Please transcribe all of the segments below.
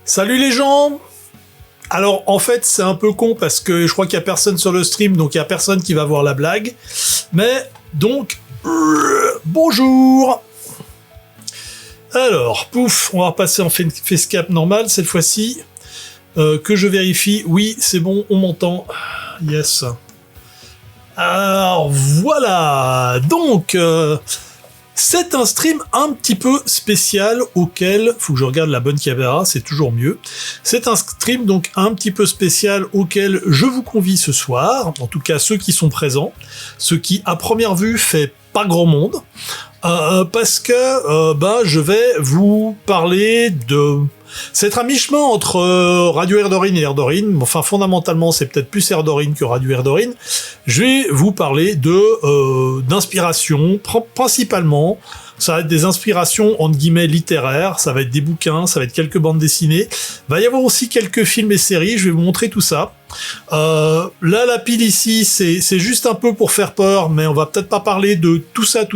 Salut les gens! Alors en fait c'est un peu con parce que je crois qu'il y a personne sur le stream, donc il y a personne qui va voir la blague. Mais donc bonjour! Alors pouf, on va repasser en facecap normal cette fois-ci. Que je vérifie, oui c'est bon, on m'entend. Yes. Alors voilà, donc c'est un stream un petit peu spécial auquel, faut que je regarde la bonne caméra, c'est toujours mieux. C'est un stream donc un petit peu spécial auquel je vous convie ce soir, en tout cas ceux qui sont présents, ce qui à première vue fait pas grand monde, parce que je vais vous parler de... C'est un mi-chemin entre Radio Erdorine et Erdorine, enfin fondamentalement c'est peut-être plus Erdorine que Radio Erdorine. Je vais vous parler d'inspiration, principalement. Ça va être des inspirations entre guillemets littéraires, ça va être des bouquins, ça va être quelques bandes dessinées. Va y avoir aussi quelques films et séries, je vais vous montrer tout ça. Là la pile ici c'est juste un peu pour faire peur, mais on va peut-être pas parler de tout ça.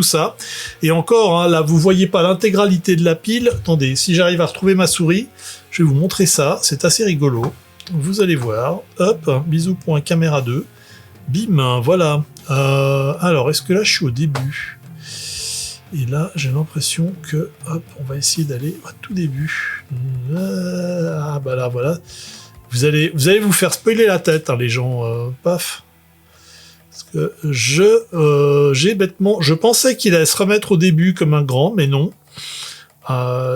Et encore, hein, là vous voyez pas l'intégralité de la pile. Attendez, si j'arrive à retrouver ma souris, je vais vous montrer ça, c'est assez rigolo. Vous allez voir, hop, bisous pour un caméra 2. Bim, voilà. Alors, est-ce que là je suis au début ? Et là, j'ai l'impression que, hop, on va essayer d'aller à tout début. Ah bah là, voilà. Vous allez vous faire spoiler la tête, hein, les gens. Paf. Parce que j'ai bêtement, je pensais qu'il allait se remettre au début comme un grand, mais non.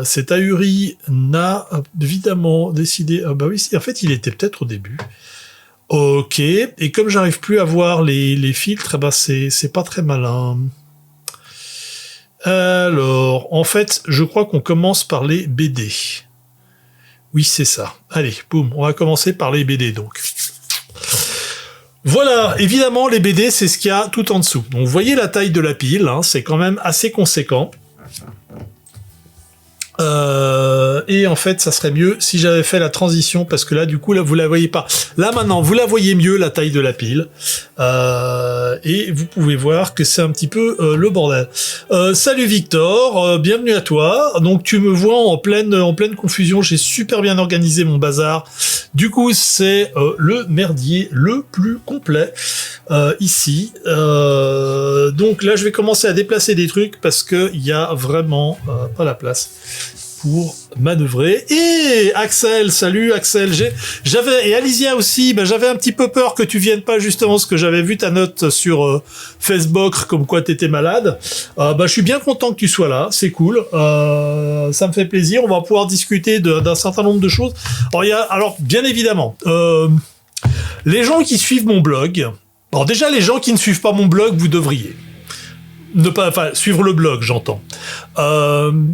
Cet ahuri n'a évidemment décidé. Ah bah oui, en fait, il était peut-être au début. Ok. Et comme j'arrive plus à voir les filtres, bah c'est pas très malin. Alors, en fait, je crois qu'on commence par les BD. Oui, c'est ça. Allez, boum, on va commencer par les BD, donc. Voilà, évidemment, les BD, c'est ce qu'il y a tout en dessous. Donc, vous voyez la taille de la pile, hein, c'est quand même assez conséquent. Et en fait, ça serait mieux si j'avais fait la transition, parce que là, du coup, là, vous la voyez pas. Là, maintenant, vous la voyez mieux, la taille de la pile. Et vous pouvez voir que c'est un petit peu le bordel. Salut Victor, bienvenue à toi. Donc, tu me vois en pleine confusion. J'ai super bien organisé mon bazar. Du coup, c'est le merdier le plus complet ici. Donc là, je vais commencer à déplacer des trucs parce que il y a vraiment pas la place pour manœuvrer. Et Axel, salut Axel. Et Alizia aussi, j'avais un petit peu peur que tu viennes pas, justement, parce que j'avais vu ta note sur Facebook comme quoi t'étais malade. Je suis bien content que tu sois là, c'est cool. Ça me fait plaisir. On va pouvoir discuter d'un certain nombre de choses. Alors bien évidemment, les gens qui suivent mon blog. Alors déjà, les gens qui ne suivent pas mon blog, vous devriez. Suivre le blog, j'entends.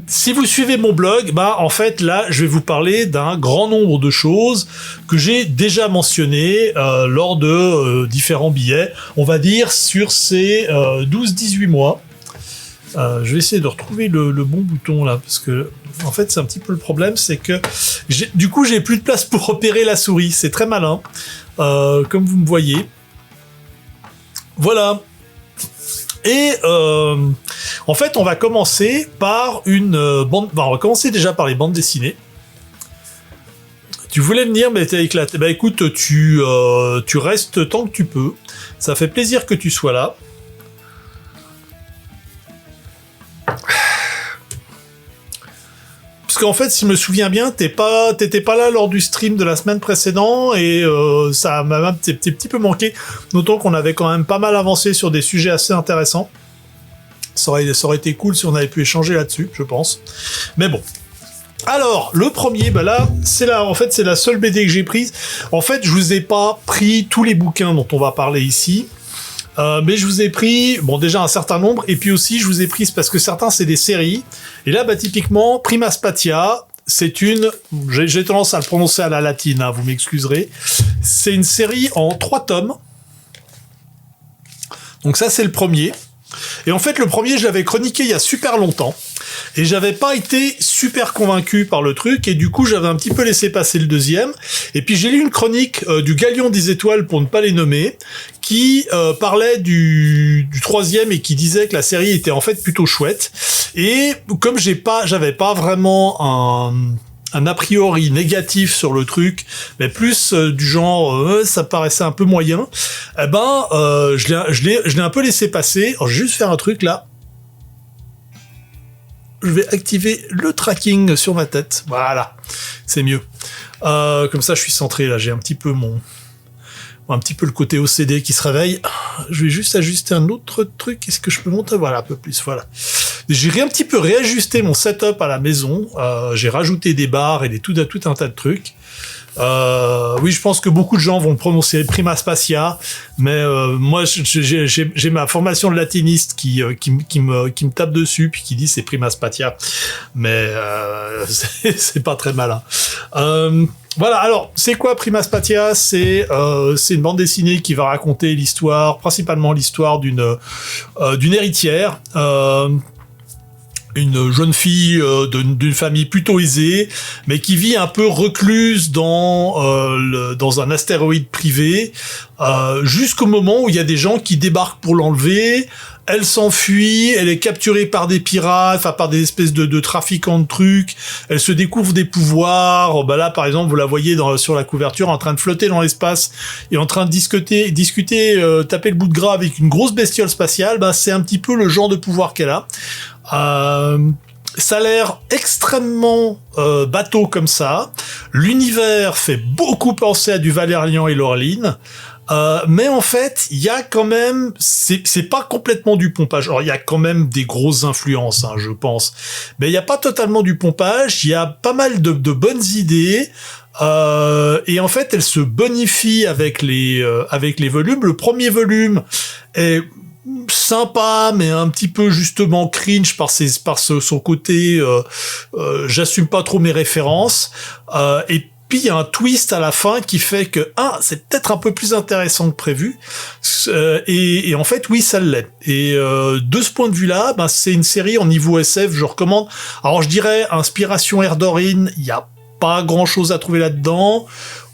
Si vous suivez mon blog, en fait, là, je vais vous parler d'un grand nombre de choses que j'ai déjà mentionnées lors de différents billets, on va dire sur ces 12-18 mois. Je vais essayer de retrouver le bon bouton, là, parce que, en fait, c'est un petit peu le problème, c'est que, du coup, j'ai plus de place pour repérer la souris. C'est très malin, comme vous me voyez. Voilà. Et en fait, on va commencer par une bande. On va commencer déjà par les bandes dessinées. Tu voulais venir, mais t'es éclaté. Écoute, tu restes tant que tu peux. Ça fait plaisir que tu sois là. Parce qu'en fait, si je me souviens bien, t'étais pas là lors du stream de la semaine précédente et ça m'a un petit peu manqué. Notons qu'on avait quand même pas mal avancé sur des sujets assez intéressants. Ça aurait été cool si on avait pu échanger là-dessus, je pense. Mais bon. Alors, le premier, c'est la seule BD que j'ai prise. En fait, je vous ai pas pris tous les bouquins dont on va parler ici. Mais je vous ai pris, déjà un certain nombre, et puis aussi je vous ai pris parce que certains c'est des séries. Et là, typiquement, Prima Spatia, c'est j'ai tendance à le prononcer à la latine, hein, vous m'excuserez. C'est une série en 3 tomes. Donc ça, c'est le premier. Et en fait, le premier, je l'avais chroniqué il y a super longtemps. Et j'avais pas été super convaincu par le truc, et du coup, j'avais un petit peu laissé passer le deuxième. Et puis, j'ai lu une chronique du Galion des Étoiles, pour ne pas les nommer, qui parlait du troisième et qui disait que la série était en fait plutôt chouette. Et comme j'avais pas vraiment un a priori négatif sur le truc, mais plus du genre ça paraissait un peu moyen, eh ben je l'ai un peu laissé passer. Alors, je vais juste faire un truc là. Je vais activer le tracking sur ma tête. Voilà, c'est mieux. Comme ça, je suis centré là. J'ai un petit peu le côté OCD qui se réveille. Je vais juste ajuster un autre truc. Est-ce que je peux monter? Voilà, un peu plus. Voilà. J'ai un petit peu réajusté mon setup à la maison. J'ai rajouté des barres et tout un tas de trucs. Oui, je pense que beaucoup de gens vont le prononcer Prima Spatia, mais moi j'ai ma formation de latiniste qui me tape dessus puis qui dit c'est Prima Spatia, mais c'est pas très malin. Voilà, alors, c'est quoi Prima Spatia? C'est une bande dessinée qui va raconter principalement l'histoire d'une héritière, une jeune fille d'une famille plutôt aisée, mais qui vit un peu recluse dans un astéroïde privé, jusqu'au moment où il y a des gens qui débarquent pour l'enlever. Elle s'enfuit, elle est capturée par des pirates, enfin par des espèces de trafiquants de trucs. Elle se découvre des pouvoirs. Bah là, par exemple, vous la voyez sur la couverture en train de flotter dans l'espace et en train de discuter, taper le bout de gras avec une grosse bestiole spatiale. Bah c'est un petit peu le genre de pouvoir qu'elle a. Ça a l'air extrêmement bateau comme ça. L'univers fait beaucoup penser à du Valérian et Laureline. Mais en fait, il y a quand même, c'est pas complètement du pompage. Alors, il y a quand même des grosses influences, hein, je pense. Mais il y a pas totalement du pompage. Il y a pas mal de bonnes idées. Et en fait, elle se bonifie avec les volumes. Le premier volume est sympa, mais un petit peu justement cringe par son côté. J'assume pas trop mes références. Et puis il y a un twist à la fin qui fait que c'est peut-être un peu plus intéressant que prévu, et en fait oui ça l'est. Et de ce point de vue-là, c'est une série en niveau SF, je recommande. Alors je dirais inspiration Erdorine, il y a pas grand-chose à trouver là-dedans.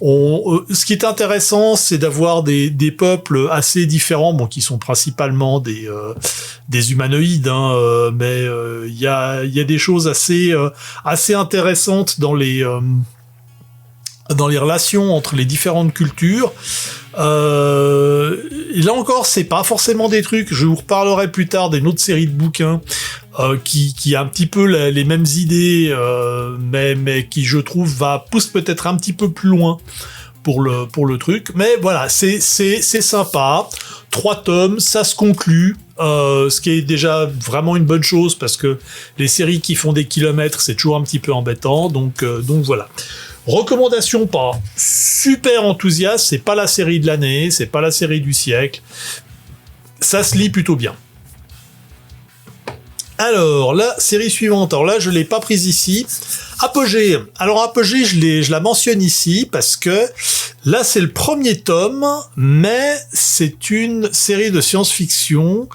Ce qui est intéressant, c'est d'avoir des peuples assez différents, qui sont principalement des humanoïdes, hein, mais il y a des choses assez intéressantes dans les relations entre les différentes cultures. Et là encore, c'est pas forcément des trucs, je vous reparlerai plus tard d'une autre série de bouquins qui a un petit peu les mêmes idées, mais qui, je trouve, pousse peut-être un petit peu plus loin pour le truc. Mais voilà, c'est sympa. 3 tomes, ça se conclut. Ce qui est déjà vraiment une bonne chose, parce que les séries qui font des kilomètres, c'est toujours un petit peu embêtant. Donc voilà. Recommandation pas super enthousiaste, c'est pas la série de l'année, c'est pas la série du siècle. Ça se lit plutôt bien. Alors, la série suivante, alors là je l'ai pas prise ici. Apogée. Alors Apogée, je la mentionne ici parce que là c'est le premier tome, mais c'est une série de science-fiction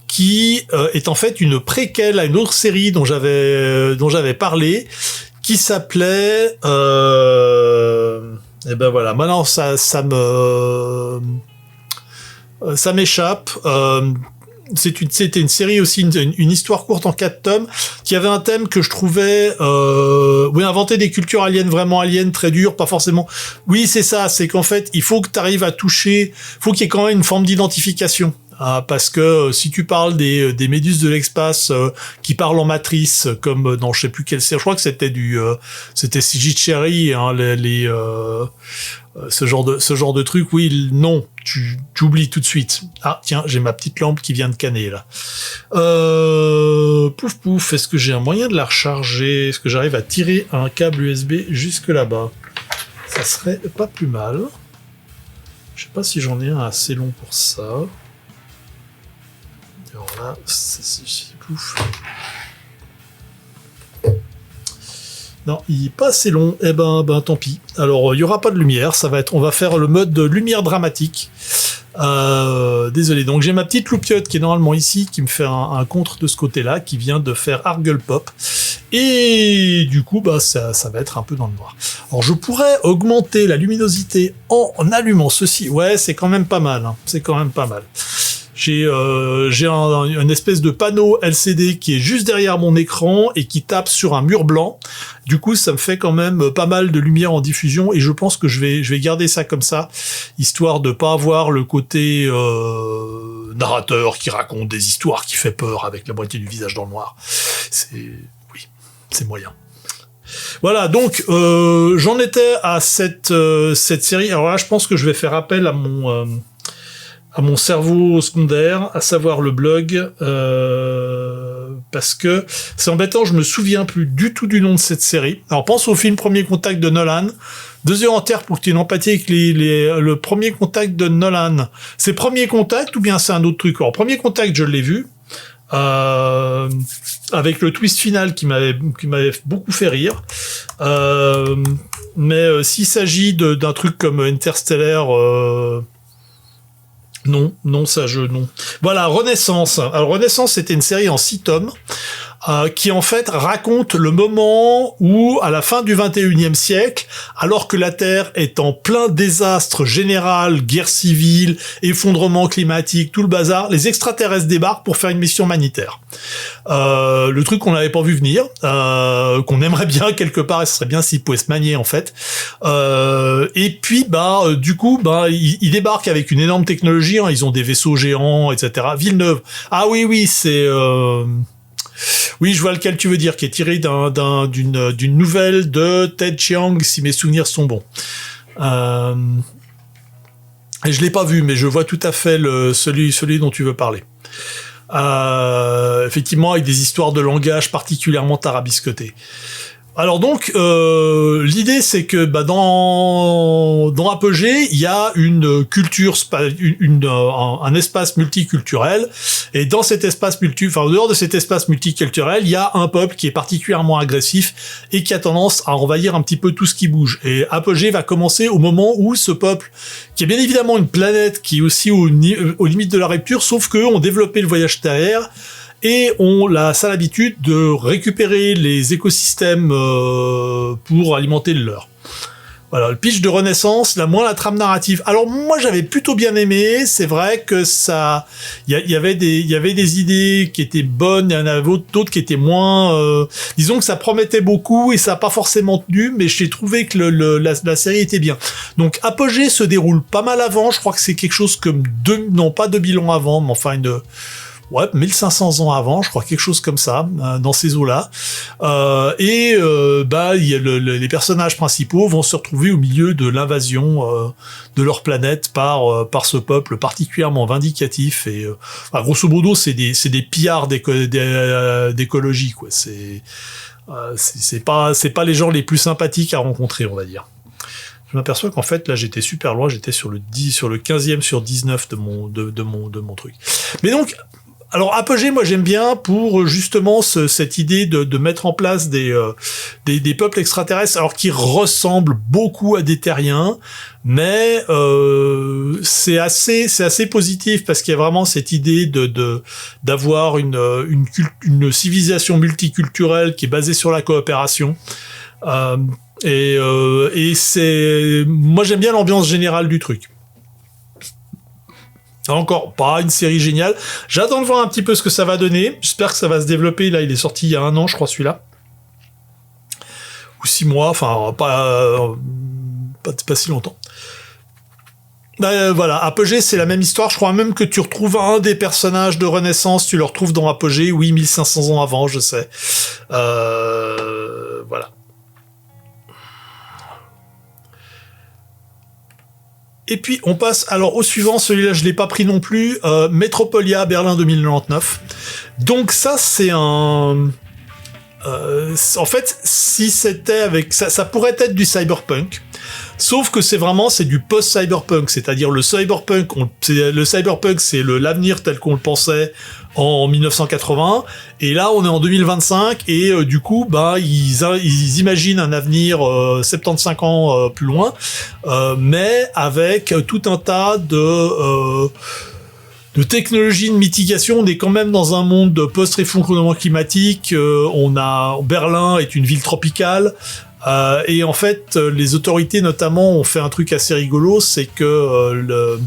qui est en fait une préquelle à une autre série dont j'avais parlé, qui s'appelait et ben voilà, maintenant ça m'échappe. C'était une série aussi, une histoire courte en 4 tomes, qui avait un thème que je trouvais inventer des cultures aliens, vraiment aliens, très dures, pas forcément. Oui, c'est ça, c'est qu'en fait, il faut que tu arrives à toucher, faut qu'il y ait quand même une forme d'identification. Parce que si tu parles des méduses de l'espace qui parlent en matrice, comme dans je sais plus quelle série, je crois que c'était c'était CJ Cherry, hein, ce genre de truc, oui, non, tu oublies tout de suite. Ah tiens, j'ai ma petite lampe qui vient de canner là. Pouf, est-ce que j'ai un moyen de la recharger? Est-ce que j'arrive à tirer un câble USB jusque là-bas? Ça serait pas plus mal. Je sais pas si j'en ai un assez long pour ça. Alors là, c'est pouf. Non, il est pas assez long. Eh ben tant pis. Alors, il y aura pas de lumière. On va faire le mode de lumière dramatique. Désolé. Donc, j'ai ma petite loupiote qui est normalement ici, qui me fait un contre de ce côté-là, qui vient de faire Argle Pop. Et du coup, ça va être un peu dans le noir. Alors, je pourrais augmenter la luminosité en allumant ceci. Ouais, c'est quand même pas mal. Hein. C'est quand même pas mal. j'ai une espèce de panneau LCD qui est juste derrière mon écran et qui tape sur un mur blanc. Du coup, ça me fait quand même pas mal de lumière en diffusion et je pense que je vais garder ça comme ça, histoire de pas avoir le côté narrateur qui raconte des histoires qui fait peur avec la moitié du visage dans le noir. C'est moyen. Voilà, donc j'en étais à cette série. Alors là, je pense que je vais faire appel à mon cerveau secondaire, à savoir le blog, parce que c'est embêtant, je me souviens plus du tout du nom de cette série. Alors pense au film Premier Contact de Nolan. 2 heures entières pour que tu aies une empathie avec le Premier Contact de Nolan. C'est Premier Contact ou bien c'est un autre truc? Alors Premier Contact, je l'ai vu. Avec le twist final qui m'avait beaucoup fait rire. Mais s'il s'agit d'un truc comme Interstellar, non. Voilà, Renaissance. Alors Renaissance, c'était une série en 6 tomes. Qui en fait raconte le moment où, à la fin du 21e siècle, alors que la Terre est en plein désastre général, guerre civile, effondrement climatique, tout le bazar, les extraterrestres débarquent pour faire une mission humanitaire. Le truc qu'on n'avait pas vu venir, qu'on aimerait bien quelque part, et ce serait bien s'ils pouvaient se manier en fait. Et puis du coup, ils débarquent avec une énorme technologie, hein, ils ont des vaisseaux géants, etc. Villeneuve. Ah oui, c'est oui, je vois lequel tu veux dire, qui est tiré d'une nouvelle de Ted Chiang, si mes souvenirs sont bons. Et je l'ai pas vu, mais je vois tout à fait celui dont tu veux parler. Effectivement, avec des histoires de langage particulièrement tarabiscotées. Alors donc, l'idée c'est que dans Apogée, il y a une culture, un espace multiculturel, et dans cet espace en dehors de cet espace multiculturel, il y a un peuple qui est particulièrement agressif et qui a tendance à envahir un petit peu tout ce qui bouge. Et Apogée va commencer au moment où ce peuple, qui est bien évidemment une planète qui est aussi aux limites de la rupture, sauf qu'eux ont développé le voyage terrestre, et ont la sale habitude de récupérer les écosystèmes pour alimenter le leur. Voilà, le pitch de Renaissance, la trame narrative. Alors moi j'avais plutôt bien aimé, c'est vrai que ça, il y avait des idées qui étaient bonnes, il y en avait d'autres qui étaient moins. Disons que ça promettait beaucoup et ça a pas forcément tenu, mais j'ai trouvé que la série était bien. Donc Apogée se déroule pas mal avant, je crois que c'est quelque chose comme pas 2000 ans avant, mais enfin 1500 ans avant, je crois, quelque chose comme ça, dans ces eaux-là. Les personnages principaux vont se retrouver au milieu de l'invasion de leur planète par ce peuple particulièrement vindicatif et grosso modo c'est des pillards d'écologie, quoi. C'est pas les gens les plus sympathiques à rencontrer, on va dire. Je m'aperçois qu'en fait là j'étais super loin, j'étais sur le 15e sur 19 de mon truc. Mais donc alors Apogée, moi j'aime bien pour justement cette idée de mettre en place des peuples extraterrestres, alors qui ressemblent beaucoup à des terriens, mais c'est assez positif parce qu'il y a vraiment cette idée d'avoir une civilisation multiculturelle qui est basée sur la coopération. Et moi j'aime bien l'ambiance générale du truc. Encore pas une série géniale. J'attends de voir un petit peu ce que ça va donner. J'espère que ça va se développer. Là, il est sorti il y a 1 an, je crois, celui-là. Ou 6 mois. Enfin, pas si longtemps. Voilà, Apogée, c'est la même histoire. Je crois même que tu retrouves un des personnages de Renaissance. Tu le retrouves dans Apogée. Oui, 1500 ans avant, je sais. Voilà. Et puis on passe alors au suivant, celui-là je l'ai pas pris non plus, Metropolia Berlin 2099. Donc ça c'est un... en fait, si c'était avec... Ça pourrait être du cyberpunk. Sauf que c'est du post-cyberpunk, c'est-à-dire le cyberpunk, c'est l'avenir tel qu'on le pensait en 1980, et là on est en 2025, et du coup ils imaginent un avenir 75 ans plus loin, mais avec tout un tas de technologies de mitigation. On est quand même dans un monde de post-effondrement climatique. Berlin est une ville tropicale. Et en fait, les autorités notamment ont fait un truc assez rigolo, c'est que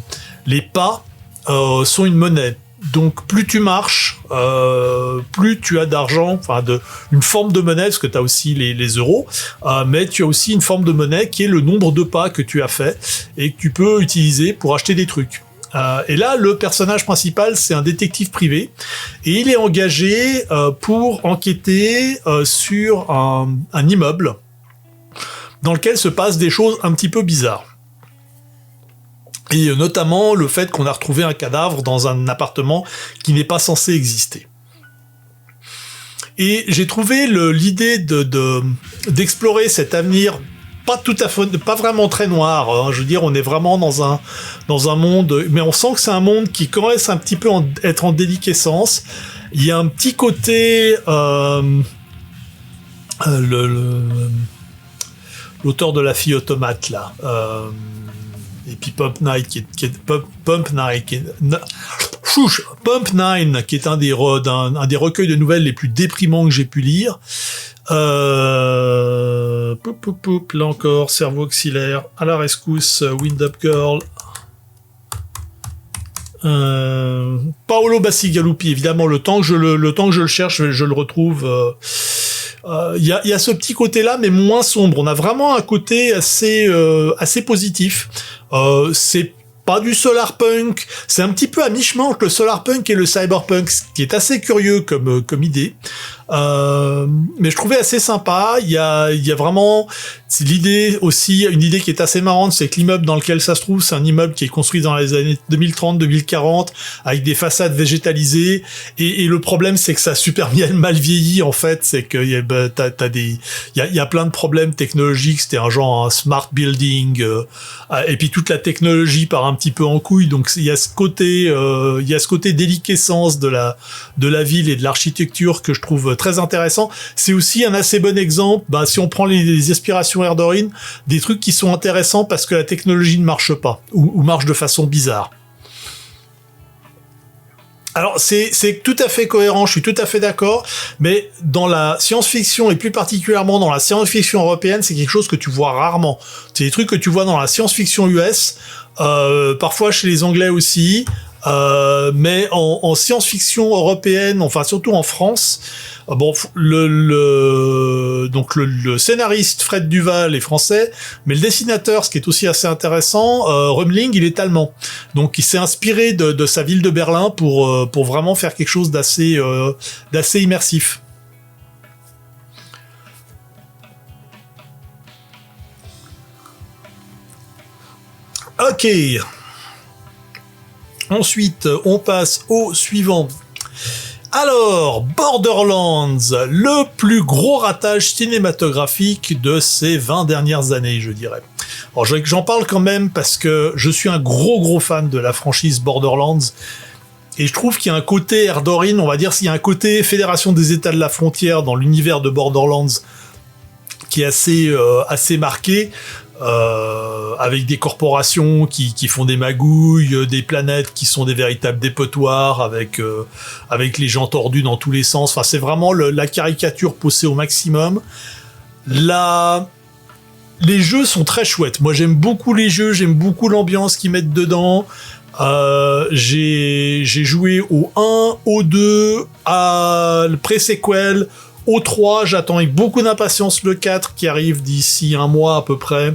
les pas sont une monnaie. donc plus tu marches, plus tu as d'argent, enfin une forme de monnaie, parce que tu as aussi les euros, mais tu as aussi une forme de monnaie qui est le nombre de pas que tu as fait et que tu peux utiliser pour acheter des trucs. Et là, le personnage principal, c'est un détective privé, et il est engagé pour enquêter sur un immeuble dans lequel se passent des choses un petit peu bizarres. Et notamment le fait qu'on a retrouvé un cadavre dans un appartement qui n'est pas censé exister. Et j'ai trouvé l'idée d'explorer cet avenir pas vraiment très noir, hein. Je veux dire, on est vraiment dans un monde, mais on sent que c'est un monde qui commence un petit peu être en déliquescence. Il y a un petit côté l'auteur de La fille automate là, et puis Pump Night Pump Nine qui est un des recueils de nouvelles les plus déprimants que j'ai pu lire. Là encore, cerveau auxiliaire, à la rescousse, Wind Up Girl. Paolo Bacigalupi, évidemment, le temps que je le cherche, je le retrouve. Il y a ce petit côté-là, mais moins sombre. On a vraiment un côté assez positif. C'est pas du solarpunk, c'est un petit peu à mi-chemin entre le solarpunk et le cyberpunk, ce qui est assez curieux comme idée. Mais je trouvais assez sympa. Il y a vraiment l'idée aussi, une idée qui est assez marrante, c'est que l'immeuble dans lequel ça se trouve, c'est un immeuble qui est construit dans les années 2030-2040 avec des façades végétalisées, et le problème c'est que ça a super bien mal vieilli en fait, c'est que il y a plein de problèmes technologiques, c'était un genre un smart building, et puis toute la technologie part un petit peu en couille, donc il y a ce côté déliquescence de la ville et de l'architecture que je trouve très intéressant. C'est aussi un assez bon exemple, si on prend les aspirations Erdorin, des trucs qui sont intéressants parce que la technologie ne marche pas, ou marche de façon bizarre. Alors c'est tout à fait cohérent, je suis tout à fait d'accord, mais dans la science-fiction, et plus particulièrement dans la science-fiction européenne, c'est quelque chose que tu vois rarement. C'est des trucs que tu vois dans la science-fiction US, parfois chez les Anglais aussi, mais en science-fiction européenne, enfin surtout en France, donc le scénariste Fred Duval est français, mais le dessinateur, ce qui est aussi assez intéressant, Römling, il est allemand. Donc il s'est inspiré de sa ville de Berlin pour vraiment faire quelque chose d'assez immersif. Ok. Ensuite, on passe au suivant. Alors, Borderlands, le plus gros ratage cinématographique de ces 20 dernières années, je dirais. Alors, j'en parle quand même parce que je suis un gros fan de la franchise Borderlands, et je trouve qu'il y a un côté Erdorin, on va dire, s'il y a un côté Fédération des États de la Frontière dans l'univers de Borderlands qui est assez marqué. Avec des corporations qui font des magouilles, des planètes qui sont des véritables dépotoirs, avec les gens tordus dans tous les sens. Enfin, c'est vraiment la caricature poussée au maximum. Les jeux sont très chouettes. Moi, j'aime beaucoup les jeux, j'aime beaucoup l'ambiance qu'ils mettent dedans. J'ai joué au 1, au 2, à le pré-sequel, au 3, j'attends avec beaucoup d'impatience le 4 qui arrive d'ici un mois à peu près.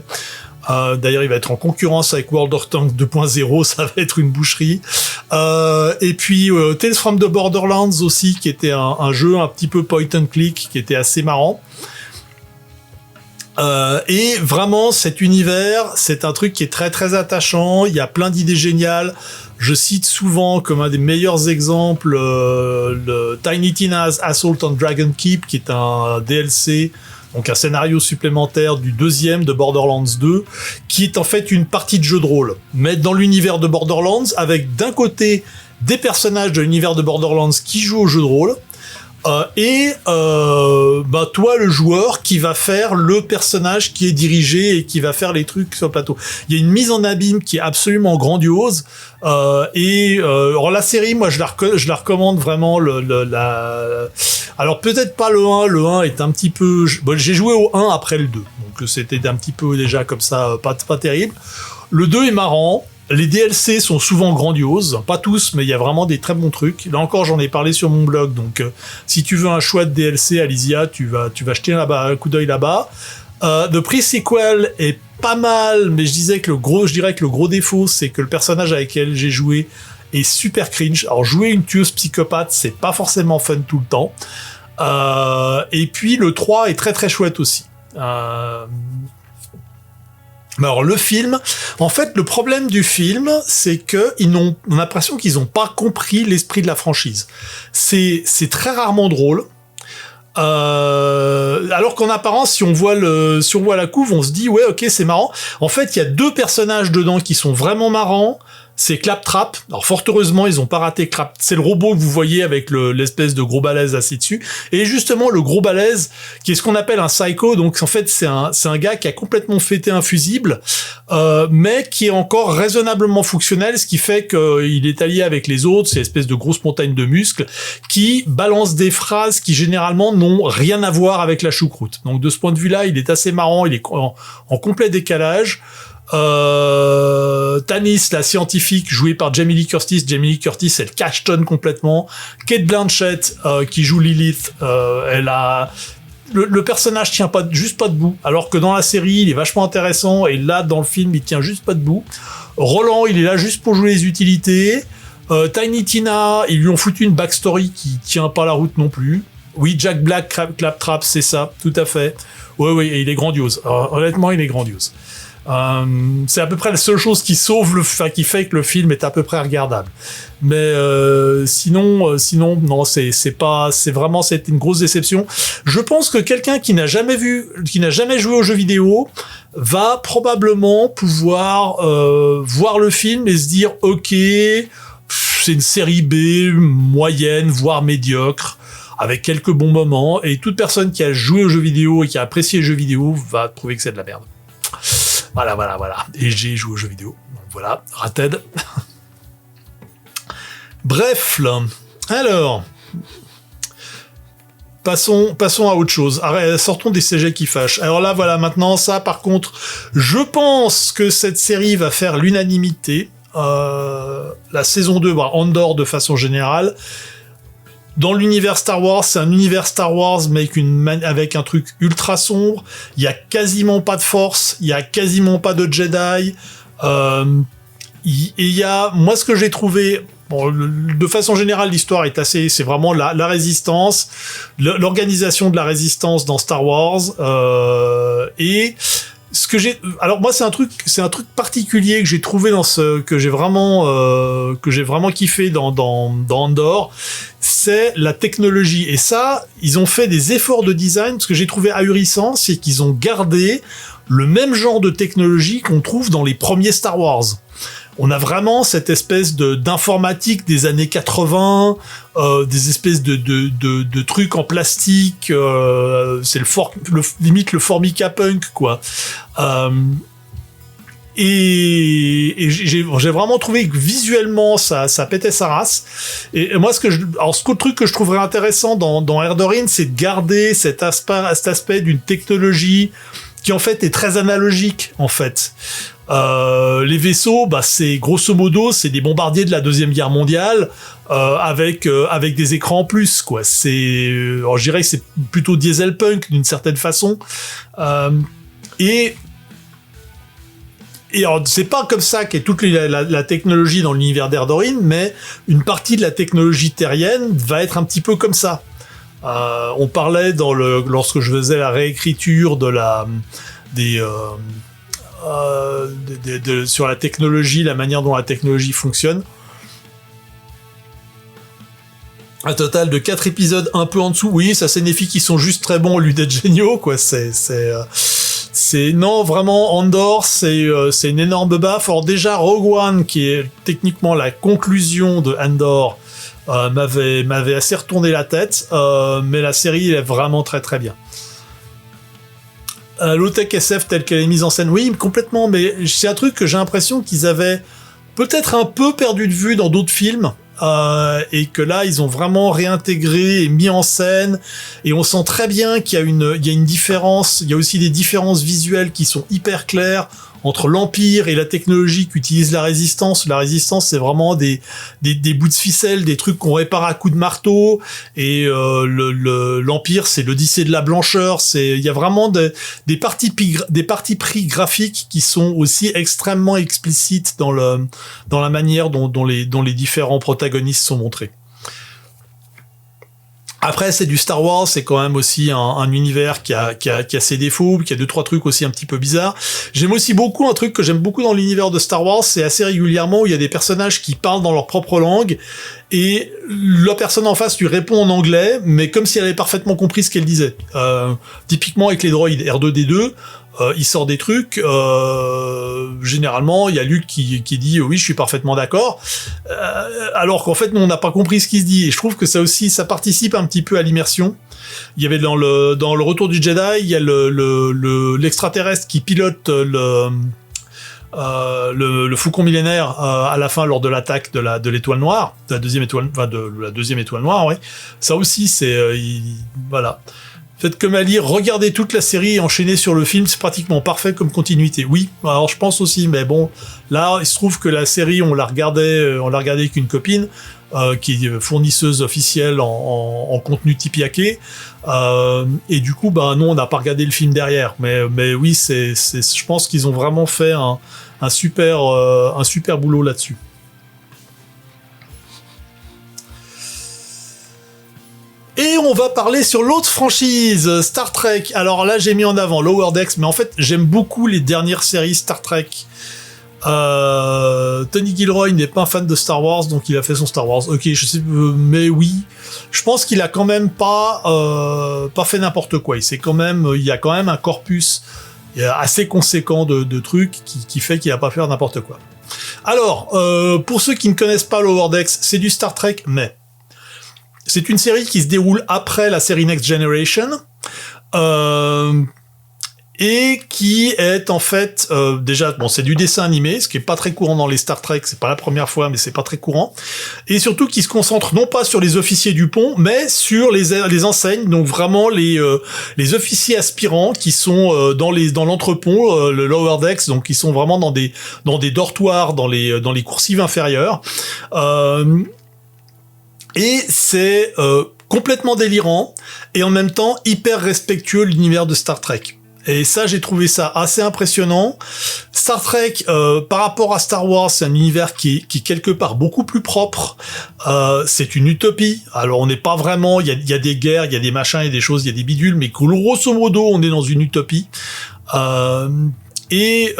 D'ailleurs, il va être en concurrence avec World of Tanks 2.0, ça va être une boucherie. Et puis Tales from the Borderlands aussi, qui était un jeu un petit peu point and click, qui était assez marrant. Et vraiment, cet univers, c'est un truc qui est très très attachant. Il y a plein d'idées géniales. Je cite souvent comme un des meilleurs exemples le Tiny Tina's Assault on Dragon Keep, qui est un DLC, donc un scénario supplémentaire du deuxième de Borderlands 2, qui est en fait une partie de jeu de rôle, mais dans l'univers de Borderlands, avec d'un côté des personnages de l'univers de Borderlands qui jouent au jeu de rôle, et toi le joueur qui va faire le personnage qui est dirigé et qui va faire les trucs sur le plateau. Il y a une mise en abîme qui est absolument grandiose, alors la série, moi je la recommande vraiment. Alors peut-être pas le 1 est un petit peu, j'ai joué au 1 après le 2, donc c'était un petit peu déjà comme ça, pas terrible. Le 2 est marrant. Les DLC sont souvent grandioses, pas tous, mais il y a vraiment des très bons trucs. Là encore, j'en ai parlé sur mon blog, donc si tu veux un choix de DLC, Elysia, tu vas jeter un coup d'œil là-bas. The Pre-Sequel est pas mal, mais je dirais que le gros défaut, c'est que le personnage avec lequel j'ai joué est super cringe. Alors jouer une tueuse psychopathe, c'est pas forcément fun tout le temps. Et puis le 3 est très très chouette aussi. Alors le film, en fait, le problème du film, c'est que on a l'impression qu'ils n'ont pas compris l'esprit de la franchise. C'est très rarement drôle. Alors qu'en apparence, si on voit la couve, on se dit ouais, ok, c'est marrant. En fait, il y a 2 personnages dedans qui sont vraiment marrants. C'est Claptrap. Alors fort heureusement, ils ont pas raté Clap. C'est le robot que vous voyez avec l'espèce de gros balèze assis dessus. Et justement, le gros balèze, qui est ce qu'on appelle un psycho. Donc en fait, c'est un gars qui a complètement fêté un fusible, mais qui est encore raisonnablement fonctionnel, ce qui fait qu'il est allié avec les autres, ces espèces de grosses montagnes de muscles, qui balancent des phrases qui généralement n'ont rien à voir avec la choucroute. Donc de ce point de vue-là, il est assez marrant, il est en complet décalage. Tanis, la scientifique, jouée par Jamie Lee Curtis. Jamie Lee Curtis, elle cachetonne complètement. Kate Blanchett, qui joue Lilith, elle a... Le personnage tient juste pas debout, alors que dans la série, il est vachement intéressant, et là, dans le film, il tient juste pas debout. Roland, il est là juste pour jouer les utilités. Tiny Tina, ils lui ont foutu une backstory qui tient pas la route non plus. Oui, Jack Black, Claptrap, c'est ça, tout à fait. Oui, et il est grandiose. Honnêtement, il est grandiose. C'est à peu près la seule chose qui qui fait que le film est à peu près regardable. Mais sinon, non, c'est une grosse déception. Je pense que quelqu'un qui n'a jamais joué aux jeux vidéo va probablement pouvoir voir le film et se dire, ok, c'est une série B moyenne, voire médiocre, avec quelques bons moments, et toute personne qui a joué aux jeux vidéo et qui a apprécié les jeux vidéo va trouver que c'est de la merde. Voilà. Et j'ai joué aux jeux vidéo. Donc voilà, rated. Bref, là. Alors, passons à autre chose. Sortons des CG qui fâchent. Alors là, voilà, maintenant, ça, par contre, je pense que cette série va faire l'unanimité. La saison 2, Andor de façon générale. Dans l'univers Star Wars, c'est un univers Star Wars, mais avec un truc ultra sombre. Il y a quasiment pas de Force, il y a quasiment pas de Jedi. Il y a, moi, ce que j'ai trouvé, de façon générale, l'histoire c'est vraiment la résistance, l'organisation de la résistance dans Star Wars, et alors moi c'est un truc particulier que j'ai trouvé que j'ai vraiment kiffé dans Andor, c'est la technologie. Et ça, ils ont fait des efforts de design. Ce que j'ai trouvé ahurissant, c'est qu'ils ont gardé le même genre de technologie qu'on trouve dans les premiers Star Wars. On a vraiment cette espèce d'informatique des années 80, des espèces de trucs en plastique, c'est limite le Formica Punk, quoi. Et j'ai vraiment trouvé que visuellement ça pétait sa race. Et moi le truc que je trouverais intéressant dans Erdorin, c'est de garder cet aspect d'une technologie qui en fait est très analogique en fait. Les vaisseaux, c'est grosso modo, c'est des bombardiers de la Deuxième Guerre mondiale avec des écrans en plus, quoi. Alors je dirais que c'est plutôt dieselpunk d'une certaine façon. Et alors, c'est pas comme ça qu'est toute la technologie dans l'univers d'Erdorin, mais une partie de la technologie terrienne va être un petit peu comme ça. On parlait lorsque je faisais la réécriture sur la technologie, la manière dont la technologie fonctionne. Un total de 4 épisodes un peu en dessous. Oui, ça signifie qu'ils sont juste très bons au lieu d'être géniaux, quoi. Non, vraiment, Andor, c'est une énorme baffe. Alors déjà, Rogue One, qui est techniquement la conclusion de Andor, m'avait assez retourné la tête, mais la série, elle est vraiment très très bien. Low-Tech SF telle qu'elle est mise en scène, oui, complètement, mais c'est un truc que j'ai l'impression qu'ils avaient peut-être un peu perdu de vue dans d'autres films, et que là, ils ont vraiment réintégré et mis en scène, et on sent très bien qu'il y a une différence, il y a aussi des différences visuelles qui sont hyper claires entre l'Empire et la technologie qu'utilise la Résistance. La Résistance, c'est vraiment des bouts de ficelle, des trucs qu'on répare à coups de marteau, et l'Empire, c'est l'Odyssée de la blancheur. Il y a vraiment des parties pris graphiques qui sont aussi extrêmement explicites dans la manière dont les différents protagonistes sont montrés. Après, c'est du Star Wars, c'est quand même aussi un univers qui a ses défauts, qui a 2-3 trucs aussi un petit peu bizarres. J'aime aussi beaucoup un truc que j'aime beaucoup dans l'univers de Star Wars, c'est assez régulièrement où il y a des personnages qui parlent dans leur propre langue, et la personne en face lui répond en anglais, mais comme si elle avait parfaitement compris ce qu'elle disait. Typiquement avec les droïdes R2D2, il sort des trucs, généralement il y a Luke qui dit oui, je suis parfaitement d'accord, alors qu'en fait nous on n'a pas compris ce qui se dit, et je trouve que ça aussi, ça participe un petit peu à l'immersion. Il y avait dans le Retour du Jedi, il y a l'extraterrestre qui pilote le faucon millénaire à la fin lors de l'attaque de l'étoile noire, de la deuxième étoile noire, ouais. Ça aussi c'est voilà. Faites comme à lire, regardez toute la série et enchaînez sur le film, c'est pratiquement parfait comme continuité. Oui, alors je pense aussi, mais bon, là, il se trouve que la série, on l'a regardé avec une copine, qui est fournisseuse officielle en contenu Tipeee, et du coup, non, on n'a pas regardé le film derrière. Mais oui, je pense qu'ils ont vraiment fait un super boulot là-dessus. Et on va parler sur l'autre franchise, Star Trek. Alors là, j'ai mis en avant Lower Decks, mais en fait, j'aime beaucoup les dernières séries Star Trek. Tony Gilroy n'est pas un fan de Star Wars, donc il a fait son Star Wars. Ok, je sais, mais oui, je pense qu'il a quand même pas fait n'importe quoi. Il y a quand même un corpus assez conséquent de trucs qui fait qu'il a pas fait n'importe quoi. Alors, pour ceux qui ne connaissent pas Lower Decks, c'est du Star Trek, mais c'est une série qui se déroule après la série Next Generation, et qui est en fait déjà, bon, c'est du dessin animé, ce qui est pas très courant dans les Star Trek, c'est pas la première fois, mais c'est pas très courant, et surtout qui se concentre non pas sur les officiers du pont, mais sur les enseignes, donc vraiment les officiers aspirants qui sont dans l'entrepont, le Lower Decks, donc qui sont vraiment dans des dortoirs, dans les coursives inférieures. Et c'est complètement délirant et en même temps hyper respectueux de l'univers de Star Trek. Et ça, j'ai trouvé ça assez impressionnant. Star Trek, par rapport à Star Wars, c'est un univers qui est quelque part beaucoup plus propre. C'est une utopie. Alors, on n'est pas vraiment... Il y a des guerres, il y a des machins, il y a des choses, il y a des bidules, mais grosso modo, on est dans une utopie. Et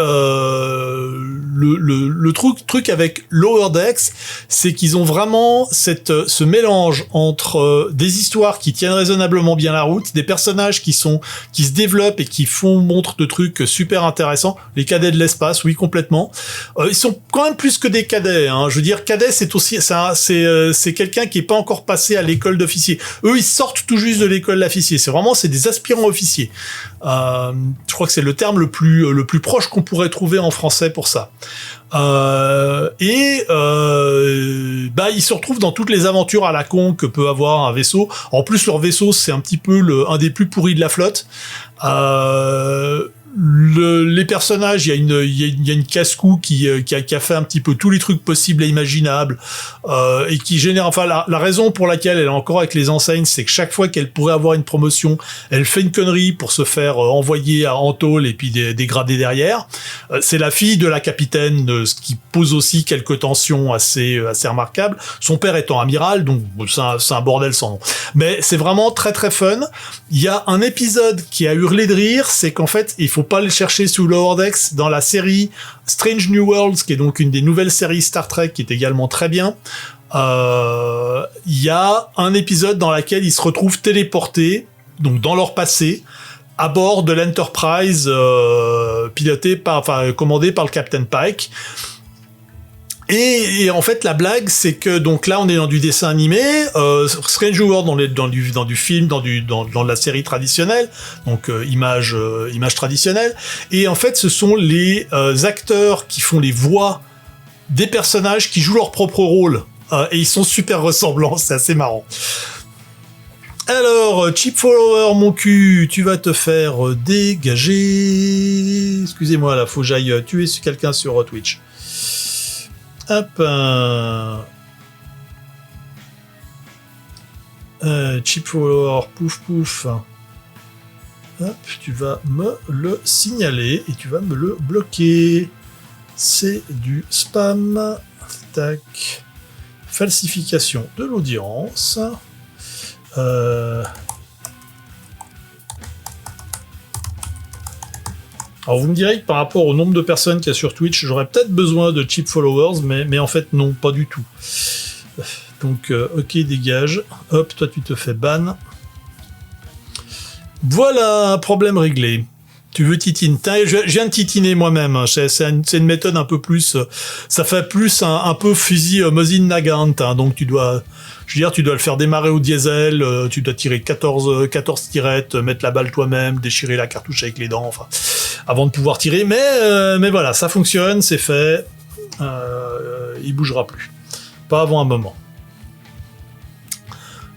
le truc avec Lower Decks, c'est qu'ils ont vraiment ce mélange entre des histoires qui tiennent raisonnablement bien la route, des personnages qui se développent et qui montrent de trucs super intéressants. Les cadets de l'espace, oui, complètement. Ils sont quand même plus que des cadets, hein. Je veux dire, cadet, c'est aussi c'est quelqu'un qui est pas encore passé à l'école d'officier. Eux, ils sortent tout juste de l'école d'officier. C'est des aspirants officiers. Je crois que c'est le terme le plus proche qu'on pourrait trouver en français pour ça. Ils se retrouvent dans toutes les aventures à la con que peut avoir un vaisseau. En plus, leur vaisseau, c'est un petit peu un des plus pourris de la flotte. Les personnages, il y a une casse-cou qui a fait un petit peu tous les trucs possibles et imaginables, et qui génère, enfin, la raison pour laquelle elle est encore avec les enseignes, c'est que chaque fois qu'elle pourrait avoir une promotion, elle fait une connerie pour se faire envoyer en tôle et puis dégrader derrière. C'est la fille de la capitaine, ce qui pose aussi quelques tensions assez remarquables. Son père étant amiral, donc c'est un bordel sans nom. Mais c'est vraiment très très fun. Il y a un épisode qui a hurlé de rire, c'est qu'en fait, il faut pas le chercher sous Lower Decks, dans la série Strange New Worlds, qui est donc une des nouvelles séries Star Trek, qui est également très bien. Il y a un épisode dans lequel ils se retrouvent téléportés, donc dans leur passé, à bord de l'Enterprise, commandée par le Captain Pike. Et en fait, la blague, c'est que donc là, on est dans du dessin animé, Strange World, on est dans du film, dans la série traditionnelle, donc image traditionnelle. Et en fait, ce sont les acteurs qui font les voix des personnages qui jouent leur propre rôle, et ils sont super ressemblants, c'est assez marrant. Alors, cheap follower, mon cul, tu vas te faire dégager. Excusez-moi, là, faut que j'aille tuer quelqu'un sur Twitch. Hop. Cheap follower, pouf pouf. Hop, tu vas me le signaler et tu vas me le bloquer. C'est du spam. Tac. Falsification de l'audience. Alors vous me direz que par rapport au nombre de personnes qu'il y a sur Twitch, j'aurais peut-être besoin de cheap followers, mais en fait non, pas du tout. Donc ok, dégage. Hop, toi tu te fais ban. Voilà, problème réglé. Tu veux titiner. Je viens de titiner moi-même. C'est une méthode un peu plus... Ça fait plus un peu fusil Mosin Nagant. Hein, donc tu dois... Je veux dire, tu dois le faire démarrer au diesel, tu dois tirer 14 tirettes, mettre la balle toi-même, déchirer la cartouche avec les dents, enfin, avant de pouvoir tirer. Mais voilà, ça fonctionne, c'est fait. Il bougera plus. Pas avant un moment.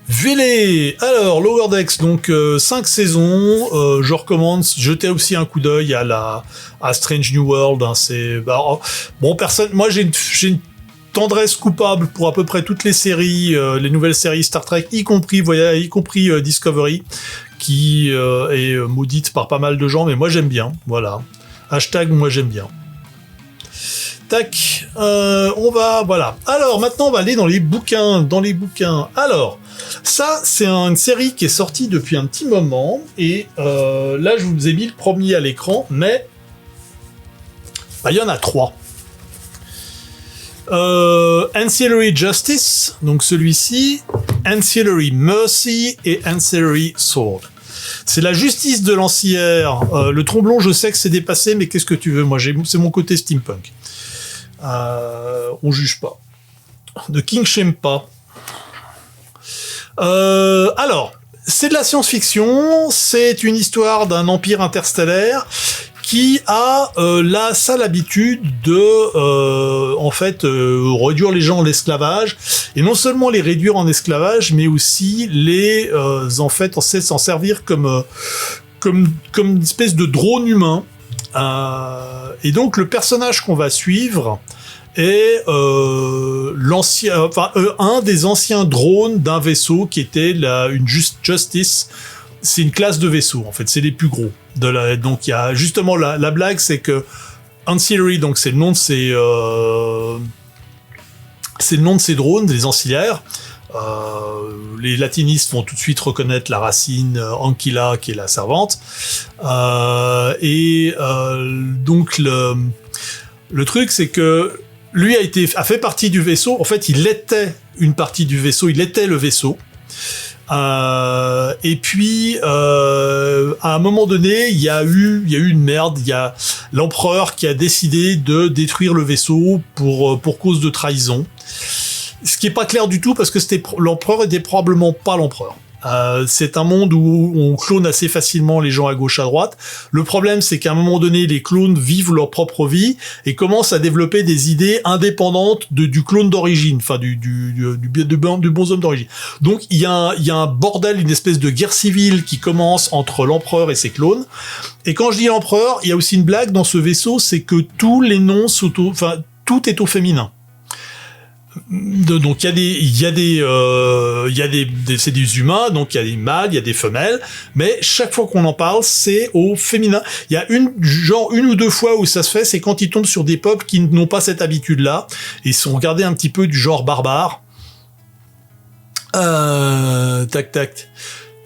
Vélé. Alors, Lower Decks, donc 5 saisons. Je recommande, jetez aussi un coup d'œil à Strange New World. Hein, bon, moi j'ai une tendresse coupable pour à peu près toutes les séries, les nouvelles séries Star Trek, y compris Discovery, qui est maudite par pas mal de gens, mais moi j'aime bien. Voilà. Hashtag moi j'aime bien. Tac. Voilà. Alors maintenant on va aller dans les bouquins. Alors. Ça, c'est une série qui est sortie depuis un petit moment, et là, je vous ai mis le premier à l'écran, mais il y en a 3. Ancillary Justice, donc celui-ci, Ancillary Mercy et Ancillary Sword. C'est la justice de l'ancière. Le tromblon, je sais que c'est dépassé, mais qu'est-ce que tu veux? Moi, c'est mon côté steampunk. On juge pas. De King Shempa. Alors, c'est de la science-fiction, c'est une histoire d'un empire interstellaire qui a la sale habitude de réduire les gens en esclavage, et non seulement les réduire en esclavage, mais aussi s'en servir comme une espèce de drone humain. Et donc le personnage qu'on va suivre est un des anciens drones d'un vaisseau qui était une Justice. C'est une classe de vaisseau, en fait, c'est les plus gros. Donc il y a justement la blague, c'est que Ancillary, donc c'est le nom de ces drones, des ancillaires. Les latinistes vont tout de suite reconnaître la racine Ankyla, qui est la servante. Donc le truc, c'est que lui a fait partie du vaisseau. En fait, il était une partie du vaisseau. Il était le vaisseau. Et puis, à un moment donné, il y a eu une merde. Il y a l'empereur qui a décidé de détruire le vaisseau pour cause de trahison. Ce qui est pas clair du tout, parce que l'empereur était probablement pas l'empereur. C'est un monde où on clone assez facilement les gens à gauche à droite. Le problème, c'est qu'à un moment donné, les clones vivent leur propre vie et commencent à développer des idées indépendantes du clone d'origine, enfin du bonhomme d'origine. Donc il y a un bordel, une espèce de guerre civile qui commence entre l'empereur et ses clones. Et quand je dis l'empereur, il y a aussi une blague dans ce vaisseau, c'est que tous les noms tout est au féminin. Donc c'est des humains, donc il y a des mâles, il y a des femelles, mais chaque fois qu'on en parle, c'est au féminin. Il y a une ou deux fois où ça se fait, c'est quand ils tombent sur des peuples qui n'ont pas cette habitude-là, et sont regardés un petit peu du genre barbare. Tac.